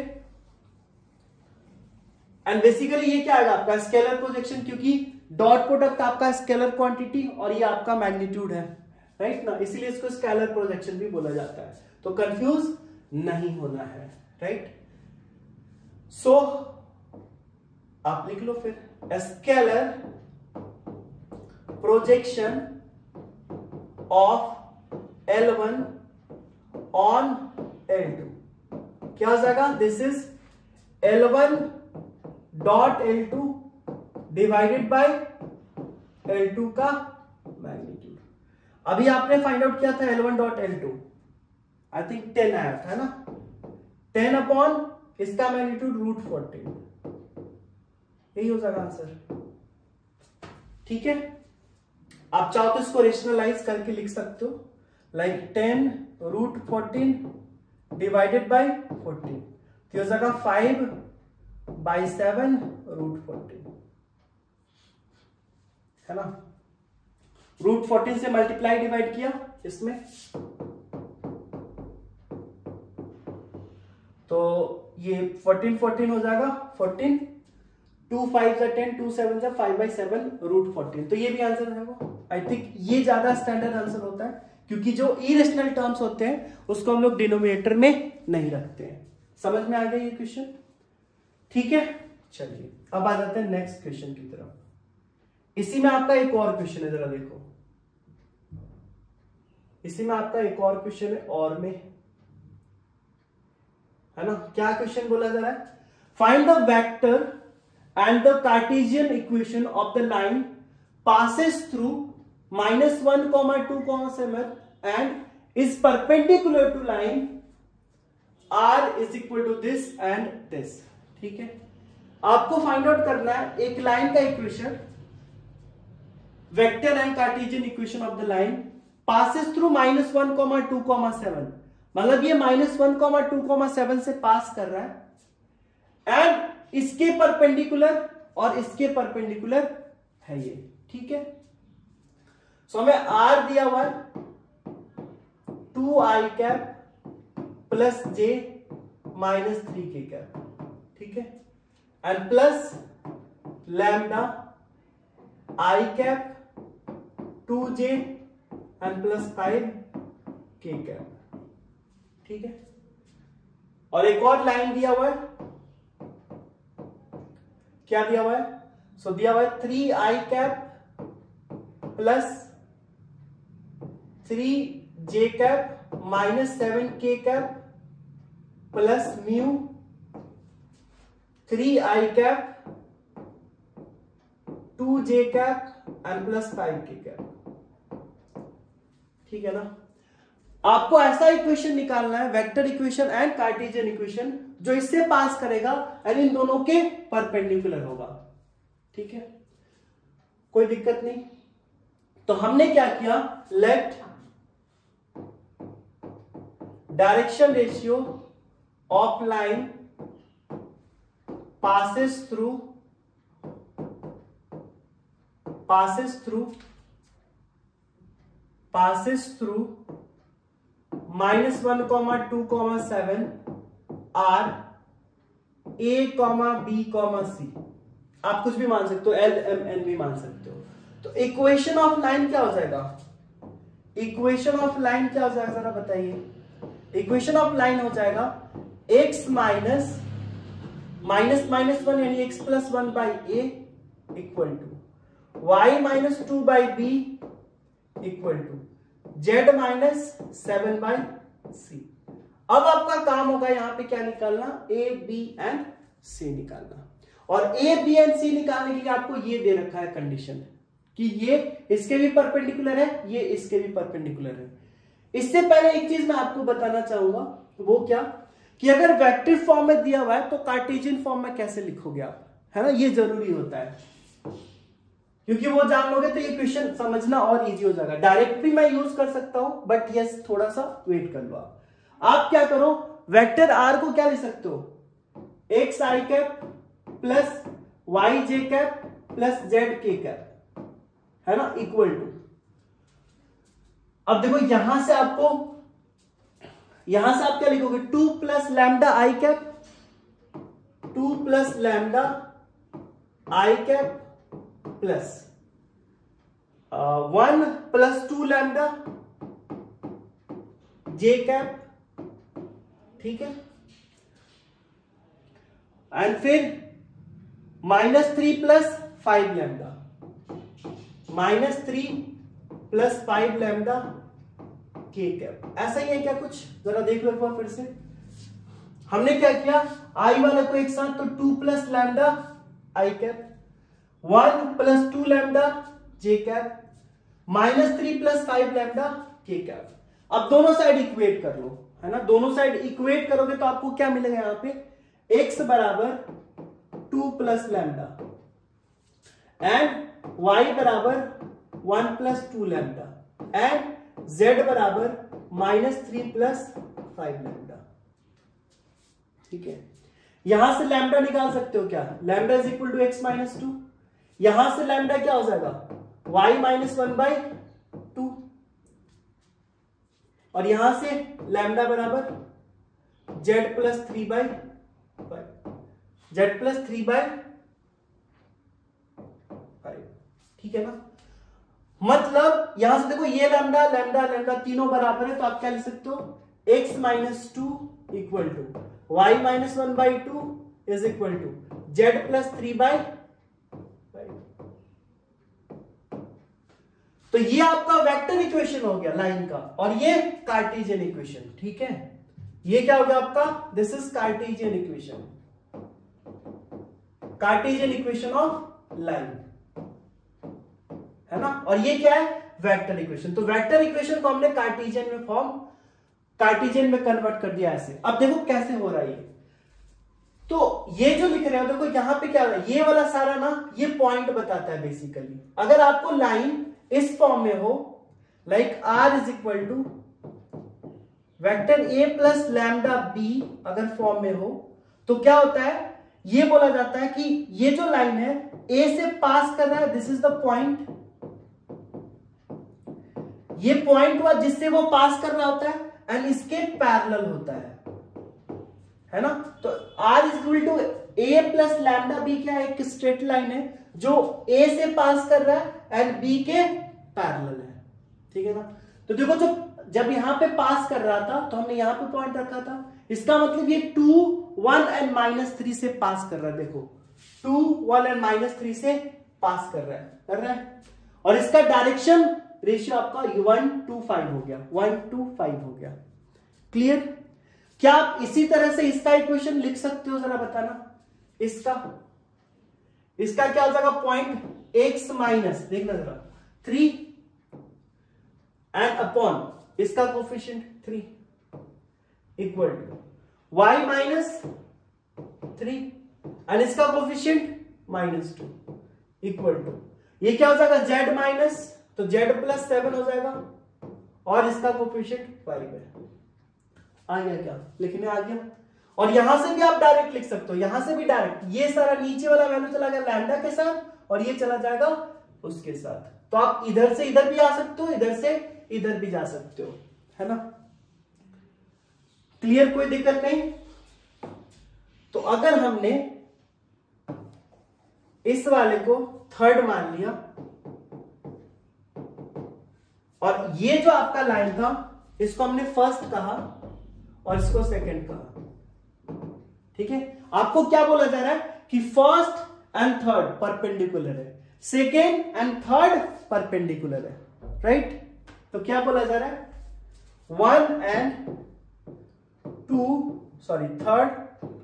एंड बेसिकली ये क्या आएगा आपका स्केलर प्रोजेक्शन, क्योंकि डॉट प्रोडक्ट आपका स्केलर क्वांटिटी और ये आपका मैग्नीट्यूड है, राइट ना, इसीलिए इसको स्केलर प्रोजेक्शन भी बोला जाता है। तो कंफ्यूज नहीं होना है, राइट। सो आप लिख लो फिर scalar projection of L1 on L2 क्या हो जाएगा, this is L1 dot L2 divided by L2 का मैग्नीट्यूड। अभी आपने फाइंड आउट किया था L1 dot L2, I think 10 आया था ना, 10 अपॉन इसका मैग्नीट्यूड रूट 14, यही हो जाएगा आंसर। ठीक है, आप चाहो तो इसको रेशनलाइज करके लिख सकते हो, लाइक 10 रूट 14 डिवाइडेड बाय 14, तो हो जाएगा 5/7 रूट 14, है ना। रूट 14 से मल्टीप्लाई डिवाइड किया इसमें, तो ये 14 हो जाएगा 14, 2 5 से 10, 2 7 से 5/7 रूट 14। तो ये भी आंसर है वो। आई थिंक ये ज्यादा स्टैंडर्ड आंसर होता है, क्योंकि जो इरेशनल टर्म्स होते हैं उसको हम लोग डिनोमिनेटर में नहीं रखते हैं। समझ में आ गया ये क्वेश्चन, ठीक है। चलिए अब आ जाते हैं नेक्स्ट क्वेश्चन की तरफ। इसी में आपका एक और क्वेश्चन है, जरा देखो, इसी में आपका एक और क्वेश्चन है और में, है ना। क्या क्वेश्चन बोला जा रहा है, find the vector and the Cartesian equation of the line passes through -1, 2, 7 and is perpendicular to line R is equal to this and this। ठीक है, आपको फाइंड आउट करना है एक लाइन का equation, vector and Cartesian equation of the line passes through -1, 2, 7, मतलब ये -1, 2, 7 से पास कर रहा है एंड इसके परपेंडिकुलर और इसके परपेंडिकुलर है ये। ठीक है, सो हमें R दिया हुआ है 2i cap plus j minus 3k cap, ठीक है, and plus lambda i cap 2j and plus 5k cap. ठीक है, और एक और लाइन दिया हुआ है, क्या दिया हुआ है, सो दिया हुआ है 3i cap plus 3j cap minus 7k cap plus mu 3i cap 2j cap and plus 5k cap. ठीक है ना। आपको ऐसा इक्वेशन निकालना है, vector equation and Cartesian equation, जो इससे पास करेगा एंड इन दोनों के परपेंडिकुलर होगा। ठीक है, कोई दिक्कत नहीं। तो हमने क्या किया, let direction ratio of line passes through -1, 2, 7 are A, B, C। आप कुछ भी मान सकते हो, L, M, N भी मान सकते हो। तो इक्वेशन ऑफ लाइन क्या हो जाएगा, इक्वेशन ऑफ लाइन क्या हो जाएगा जरा बताइए। इक्वेशन ऑफ लाइन हो जाएगा x माइनस -1 यानी x + 1 by A equal to y - 2 by B equal to z - 7 by C। अब आपका काम होगा यहां पे क्या निकालना, A, B एंड C निकालना। और A, B एंड C निकालने के लिए आपको ये दे रखा है कंडीशन कि ये इसके भी परपेंडिकुलर है, ये इसके भी परपेंडिकुलर है। इससे पहले एक चीज मैं आपको बताना चाहूंगा, वो क्या कि अगर वेक्टर फॉर्म में दिया हुआ है तो कार्टेशियन फॉर्म में कैसे लिखोगे आप, है ना, ये जरूरी होता है, क्योंकि वो जान लोगे तो ये क्वेश्चन समझना और इजी हो जाएगा। डायरेक्ट भी मैं यूज कर सकता हूं, बट यस थोड़ा सा वेट कर लो। आप क्या करो, वेक्टर आर को क्या लिख सकते हो, एक्स आई कैप प्लस वाई जे कैप प्लस जेड के कैप, है ना, इक्वल टू। अब देखो यहां से आप क्या लिखोगे, 2 + लैम्डा आई कैप, 2 + लैम्डा आई कैप प्लस 1 + 2 लैम्डा जे कैप। ठीक है, एंड फिर -3 + 5 लैम्डा, -3 + 5 लैम्डा के कैप। ऐसा ही है क्या कुछ, जरा देख लो एक बार फिर से। हमने क्या किया, आई वाले को एक साथ, तो 2 + लैम्डा आई कैप, 1 + 2 लैम्डा जे कैप, -3 + 5 लैम्डा के कैप। अब दोनों साइड इक्वेट कर लो, है ना। दोनों साइड इक्वेट करोगे तो आपको क्या मिलेगा यहां पे, x बराबर 2 + लैम्डा एंड y बराबर 1 + 2 लैम्डा एंड z बराबर -3 + 5 लैम्डा। ठीक है, यहां से लैम्डा निकाल सकते हो क्या, lambda is equal to x - 2। यहां से लैम्डा क्या हो जाएगा, y - 1/2, और यहां से लैम्डा बराबर z + 3/5, z + 3/5। ठीक है ना, मतलब यहां से देखो ये लैम्डा लैम्डा लैम्डा तीनों बराबर है, तो आप क्या लिख सकते हो, x - 2 equal to y - 1/2 is equal to z + 3/5। तो ये आपका वेक्टर इक्वेशन हो गया लाइन का, और ये कार्टेशियन इक्वेशन। ठीक है, ये क्या हो गया आपका, this is Cartesian equation, Cartesian equation of line, है ना। और ये क्या है, वेक्टर इक्वेशन। तो वेक्टर इक्वेशन को हमने कार्टेशियन में कन्वर्ट कर दिया ऐसे। अब देखो कैसे हो रहा है ये, तो ये जो लिख रहे हो देखो यहां पे क्या हो रहा है, ये वाला सारा ना ये पॉइंट बताता है बेसिकली। अगर आपको लाइन इस फॉर्म में हो, like r is equal to vector a + lambda b अगर फॉर्म में हो, तो क्या होता है, ये बोला जाता है कि ये जो लाइन है a से पास कर रहा है, दिस इज द पॉइंट, ये पॉइंट हुआ जिससे वो पास कर रहा होता है एंड इसके पैरेलल होता है ना। तो r is equal to a + lambda b क्या है, एक स्ट्रेट लाइन है जो a से पास कर रहा है एंड b के पैरेलल है। ठीक है ना, तो देखो जब यहां पे पास कर रहा था तो हमने यहां पे पॉइंट रखा था, इसका मतलब ये 2, 1 एंड -3 से पास कर रहा है। देखो 2, 1 एंड -3 से पास कर रहा है, और इसका डायरेक्शन रेशियो आपका 1:5 हो गया, 1:5 हो गया। क्लियर, क्या आप इसी तरह से इसका इक्वेशन लिख सकते हो, जरा बताना। इसका क्या हो जाएगा, पॉइंट x माइनस, देखना जरा 3 एंड अपॉन इसका coefficient 3 equal to y minus 3 and इसका कोफिशिएंट -2 इक्वल टू ये क्या हो जाएगा z माइनस, तो z प्लस 7 हो जाएगा और इसका कोफिशिएंट 5 है। आ गया क्या? लिखने आ गया। और यहां से भी आप डायरेक्ट लिख सकते हो, यहां से भी डायरेक्ट, ये सारा नीचे वाला वैल्यू चला गया लैम्डा के साथ और ये चला जाएगा उसके साथ। तो आप इधर से इधर भी आ सकते हो, इधर से इधर भी जा सकते हो, है ना? क्लियर? कोई दिक्कत नहीं। तो अगर हमने इस वाले को थर्ड मान लिया और ये जो आपका लाइन था इसको हमने फर्स्ट कहा और इसको सेकंड कहा, ठीक है? आपको क्या बोला जा रहा है कि फर्स्ट एंड थर्ड परपेंडिकुलर है, सेकेंड एंड थर्ड परपेंडिकुलर है, राइट? तो क्या बोला जा रहा है? 1 एंड 2 थर्ड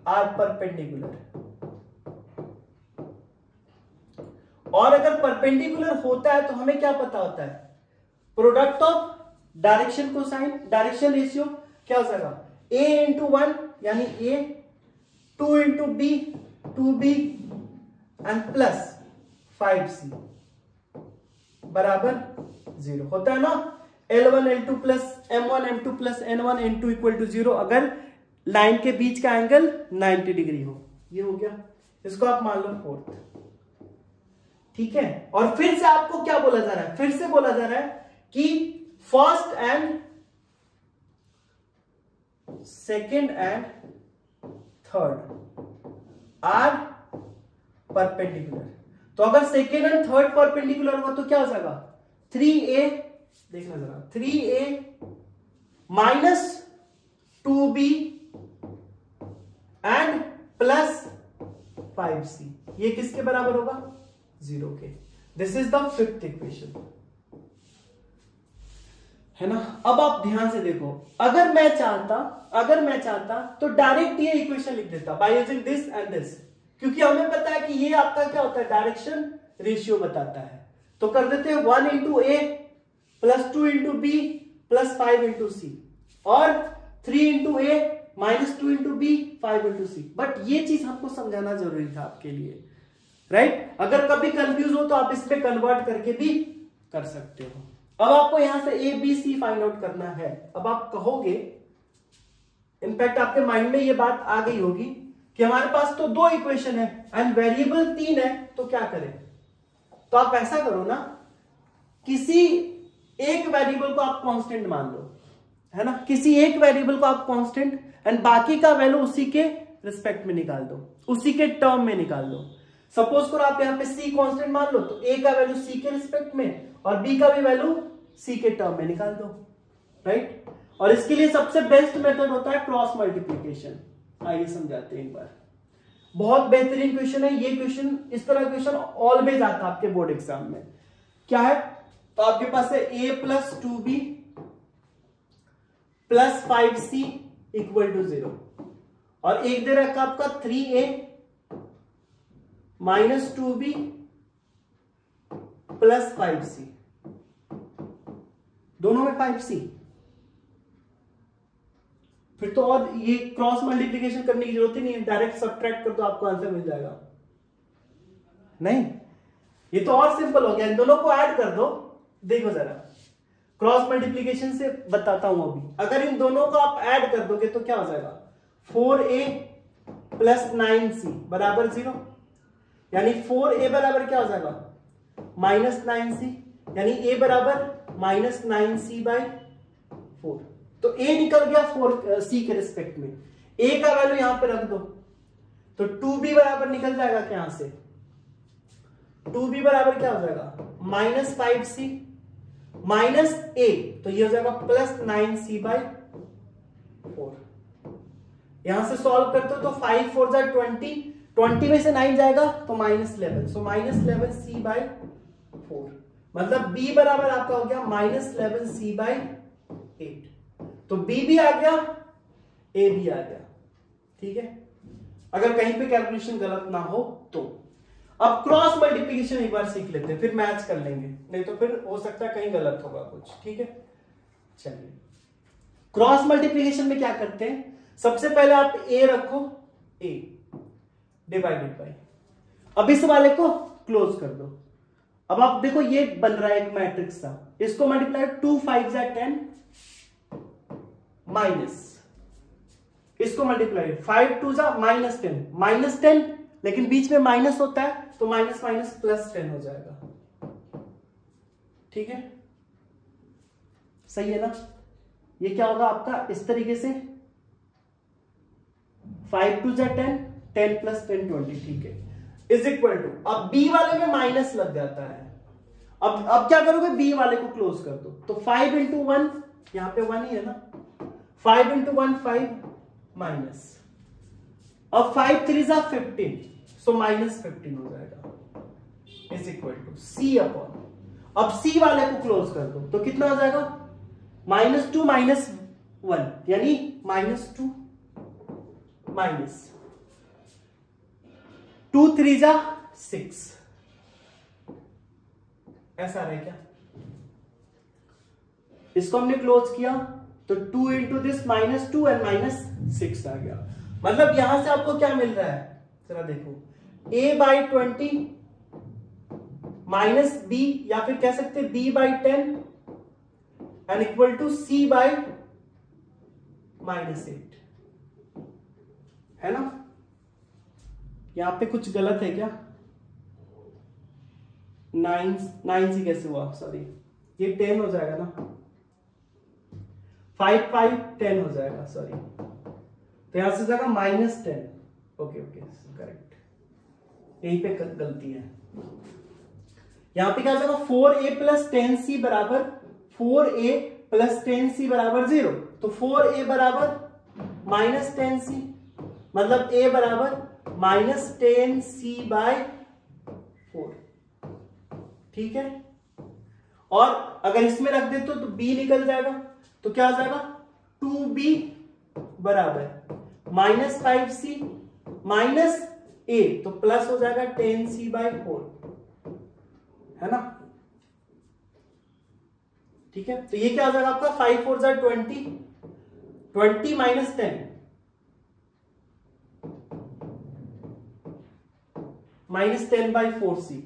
आर परपेंडिकुलर। और अगर परपेंडिकुलर होता है तो हमें क्या पता होता है? Product of direction cosine, direction ratio क्या हो जाएगा? a इंटू 1 यानी a, 2 into b 2b and plus 5c बराबर 0 होता है ना? L1 L2 plus M1 M2 plus N1 N2 equal to 0 अगर लाइन के बीच का एंगल 90 डिग्री हो। ये हो गया, इसको आप मान लो फोर्थ, ठीक है? और फिर से आपको क्या बोला जा रहा है? फिर से बोला जा रहा है कि first and second and third are perpendicular. तो अगर सेकेंड एंड थर्ड परपेंडिकुलर होगा तो क्या हो जाएगा? 3a, देखना जरा, 3a minus 2b and plus 5c, ये किसके बराबर होगा? 0 के। This is the fifth equation, है ना? अब आप ध्यान से देखो, अगर मैं चाहता तो डायरेक्ट ये इक्वेशन लिख देता by using this and this, क्योंकि हमें पता है कि ये आपका क्या होता है? डायरेक्शन रेशियो बताता है। तो कर देते हैं 1 into A plus 2 into B plus 5 into C और 3 into A minus 2 into B 5 into C. But ये चीज हमको समझाना जरूरी था आपके लिए, राइट? अगर कभी कंफ्यूज हो तो आप इस पे कन्वर्ट करके भी कर सकते हो। अब आपको यहां से A B C find out करना है। अब आप कहोगे, इनफैक्ट आपके माइंड में ये बात आ गई होगी कि हमारे पास तो 2 इक्वेशन है एंड वेरिएबल 3 है, तो क्या करें? तो आप ऐसा करो ना, किसी एक वेरिएबल को आप कांस्टेंट मान लो, है ना? किसी एक वेरिएबल को आप कांस्टेंट एंड बाकी का वैल्यू उसी के रिस्पेक्ट में निकाल दो, उसी के टर्म में निकाल दो। सपोज करो आप यहां पे c कांस्टेंट मान लो, तो a का वैल्यू c के रिस्पेक्ट में और b का भी वैल्यू c के टर्म में निकाल दो, राइट? और इसके लिए सबसे बेस्ट मेथड होता है क्रॉस मल्टीप्लिकेशन। आइए समझाते हैं एक बार। बहुत बेहतरीन क्वेश्चन है ये क्वेश्चन, इस तरह क्वेश्चन ऑलवेज आता है आपके बोर्ड एग्जाम में। क्या है? तो आपके पास है a plus 2b plus 5c equal to 0 और एक दे रखा आपका 3a minus 2b plus 5c, दोनों में 5c। फिर तो और ये क्रॉस मल्टीप्लिकेशन करने की जरूरत ही नहीं है, डायरेक्ट सब्ट्रैक्ट कर दो, आपको आंसर मिल जाएगा। नहीं, ये तो और सिंपल हो गया, इन दोनों को ऐड कर दो। देखो जरा, क्रॉस मल्टीप्लिकेशन से बताता हूं अभी। अगर इन दोनों को आप ऐड कर दोगे तो क्या हो जाएगा? 4a प्लस 9c बराबर 0, यानी 4a बराबर क्या हो जाएगा? माइनस 9c, यानी a बराबर माइनस 9c बाई 4। तो a निकल गया 4c के रिस्पेक्ट में, a का वैल्यू यहां पे रख दो, तो 2b बराबर निकल जाएगा क्या यहां से? 2b बराबर क्या हो जाएगा? माइनस 5c माइनस a, तो ये हो जाएगा प्लस 9c बाई 4। यहां से सॉल्व करते हो तो 5 4 जा 20 में से 9 जाएगा तो minus 11, so minus 11c by 4, मतलब b बराबर आपका हो गया माइनस 11c बाई 8। तो b भी आ गया, a भी आ गया, ठीक है? अगर कहीं पे कैलकुलेशन गलत ना हो तो। अब क्रॉस मल्टीप्लिकेशन एक बार सीख लेते हैं, फिर मैच कर लेंगे, नहीं तो फिर हो सकता है कहीं गलत होगा कुछ, ठीक है? चलिए क्रॉस मल्टीप्लीकेशन में क्या करते हैं, सबसे पहले आप a रखो, a डिवाइडेड बाय, अब इस वाले को क्लोज कर दो। अब आप देखो ये बन रहा है एक मैट्रिक्स था, इसको मल्टीप्लाई 2 5 10 माइनस, इसको मल्टीप्लाई 5 2 -10 लेकिन बीच में माइनस होता है तो माइनस माइनस प्लस 10 हो जाएगा। ठीक है, सही है ना। ये क्या होगा आपका इस तरीके से 5 2 10 10 + 10 20। ठीक है, इज इक्वल टू, अब बी वाले में माइनस लग जाता है। अब क्या करोगे, बी वाले को क्लोज कर दो, तो 5 × 1, यहां पे 1 ही है ना, 5 × 1 5 माइनस, अब 5 3 15, सो -15 हो जाएगा, is equal to C upon, अब सी वाले को क्लोज कर दो तो कितना हो जाएगा, -2 -1 यानी -2 माइनस 2 3 6, ऐसा रहे क्या। इसको हमने क्लोज किया तो 2 × दिस -2 और -6 आ गया। मतलब यहां से आपको क्या मिल रहा है, जरा देखो, a/20 माइनस b, या फिर कह सकते b/10 and equal to c/-8 है ना। यहां पे कुछ गलत है क्या, 9 से कैसे हुआ, सॉरी ये 10 हो जाएगा ना, 5 5 10 हो जाएगा, सॉरी तो यहां से हो जाएगा -10। ओके करेक्ट, यहीं पे गलती है। यहां पे क्या हो जाएगा, 4a + 10c बराबर 4a + 10c बराबर 0, तो 4a बराबर -10c, मतलब a बराबर -10c/4। ठीक है, और अगर इसमें रख दे तो b निकल जाएगा, तो क्या हो जाएगा, 2b बराबर -5c माइनस a, तो प्लस हो जाएगा 10c/4, है ना। ठीक है, तो ये क्या हो जाएगा आपका, 5 4 20 20 -10 -10/4c,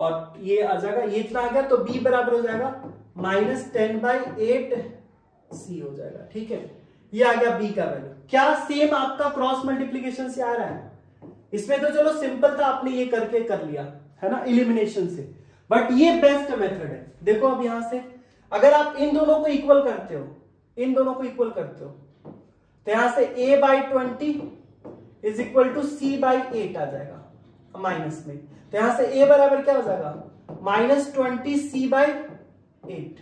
और ये आ जाएगा, ये इतना आ गया, तो b बराबर हो जाएगा -10/8c हो जाएगा। ठीक है, ये आ गया b का वैल्यू। क्या सेम आपका क्रॉस मल्टीप्लीकेशन से आ रहा है, इसमें तो चलो सिंपल था, आपने ये करके कर लिया है ना एलिमिनेशन से, बट ये बेस्ट मेथड है। देखो अब यहां से अगर आप इन दोनों को इक्वल करते हो, इन दोनों को इक्वल करते हो, तो यहां से a/20 is equal to c/8 आ जाएगा माइनस में, तो यहां से a बराबर क्या हो जाएगा, -20c/8,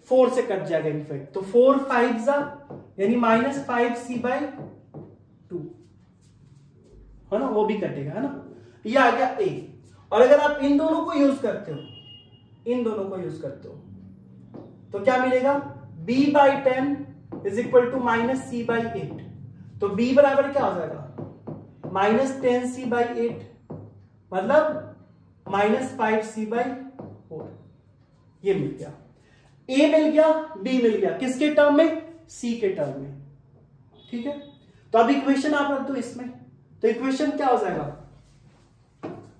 4 से कट जाएगा इनफैक्ट, तो 4 5 यानी -5c/2 है ना, वो भी कटेगा, है ना। ये आ गया a। और अगर आप इन दोनों को यूज करते हो, इन दोनों को यूज करते हो, तो क्या मिलेगा, b/10 is equal to -c/8, तो b बराबर क्या हो जाएगा, -10c/8, मतलब -5c/4। ये मिल गया, a मिल गया, b मिल गया, किसके टर्म में, c के टर्म में। ठीक है, तो अब इक्वेशन आप रख दो इसमें, तो इक्वेशन क्या हो जाएगा,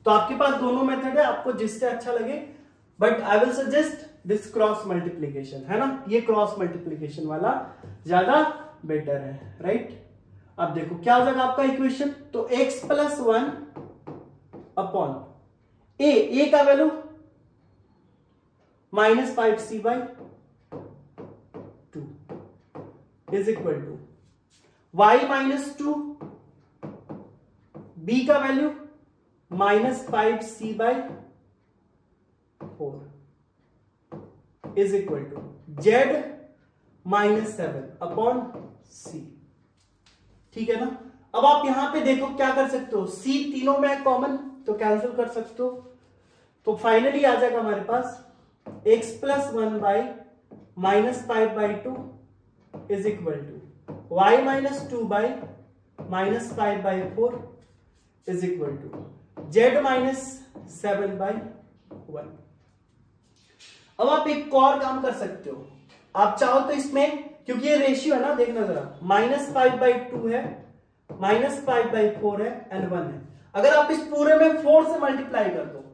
तो आपके पास दोनों मेथड है, आपको जिससे अच्छा लगे, but I will suggest this cross multiplication, है ना, ये क्रॉस मल्टीप्लीकेशन वाला ज्यादा बेटर है, राइट। अब देखो क्या हो जाएगा आपका इक्वेशन, तो x + 1 अपॉन a का value -5c/2 is equal to y -2, b का value -5c/4 is equal to z -7 upon c। ठीक है ना। अब आप यहां पे देखो क्या कर सकते हो, c तीनों में कॉमन, तो कैंसिल कर सकते हो, तो फाइनली आ जाएगा हमारे पास x + 1 -5/2 is equal to y -2 -5/4 is equal to z 7/1। अब आप एक और काम कर सकते हो, आप चाहो तो इसमें, क्योंकि ये रेशियो है ना, देखना जरा, -5/2 है, -5/4 है एंड 1 है। अगर आप इस पूरे में 4 से मल्टीप्लाई कर दो,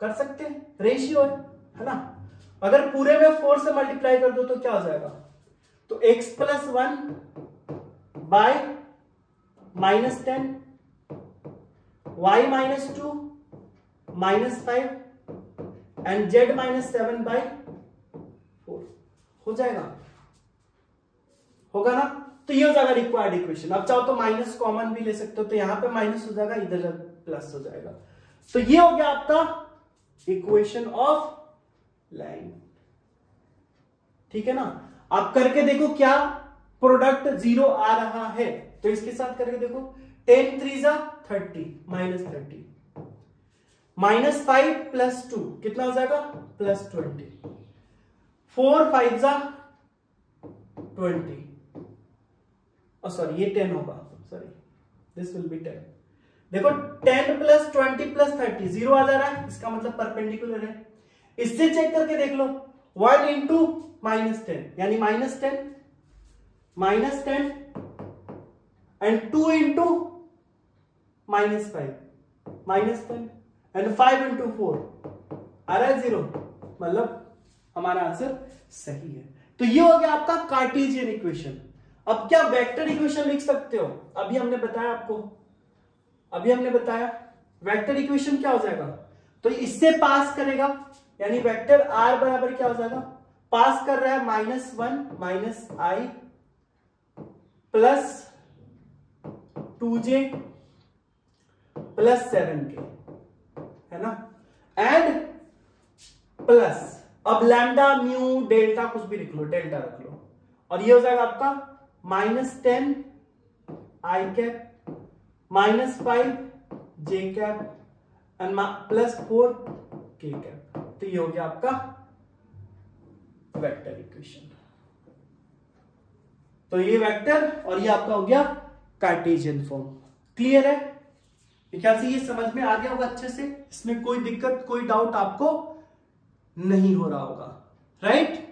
कर सकते हैं, रेशियो है ना। अगर पूरे में 4 से मल्टीप्लाई कर दो तो क्या हो जाएगा, तो x+1 bye -10, y-2 -5 and z-7/4 हो जाएगा, होगा ना। तो ये हो जाएगा रिक्वायर्ड इक्वेशन। अब चाहो तो माइनस कॉमन भी ले सकते हो, तो यहां पे माइनस हो जाएगा, इधर प्लस हो जाएगा। तो ये हो गया आपका इक्वेशन ऑफ लाइन, ठीक है ना। आप करके देखो क्या प्रोडक्ट 0 आ रहा है, तो इसके साथ करके देखो, 10 3 30 -30, -5 + 2 कितना हो जाएगा, +20, 4 5 20, सॉरी ये 10 होगा, सॉरी दिस विल बी 10। देखो 10 + 20 + 30 0 आ जा रहा है, इसका मतलब परपेंडिकुलर है। इससे चेक करके देख लो, 1 × -10 यानी -10 एंड 2 × -5 -10 एंड 5 × 4 आ रहा है 0, मतलब हमारा आंसर सही है। तो ये हो गया आपका कार्टेशियन इक्वेशन। अब क्या वेक्टर इक्वेशन लिख सकते हो, अभी हमने बताया आपको, वेक्टर इक्वेशन क्या हो जाएगा, तो इससे पास करेगा, यानी वेक्टर r बराबर क्या हो जाएगा, पास कर रहा है -1 -i + 2j + 7k, है ना, एंड प्लस, अब लैम्डा म्यू डेल्टा कुछ भी लिख लो, डेल्टा रख लो, और ये हो जाएगा आपका -10 i cap -5 j cap and +4 k cap. तो ये हो गया आपका वेक्टर इक्वेशन। तो ये वेक्टर और ये आपका हो गया कार्टेशियन फॉर्म। क्लियर है, क्या से ये समझ में आ गया होगा अच्छे से, इसमें कोई दिक्कत कोई डाउट आपको नहीं हो रहा होगा, राइट।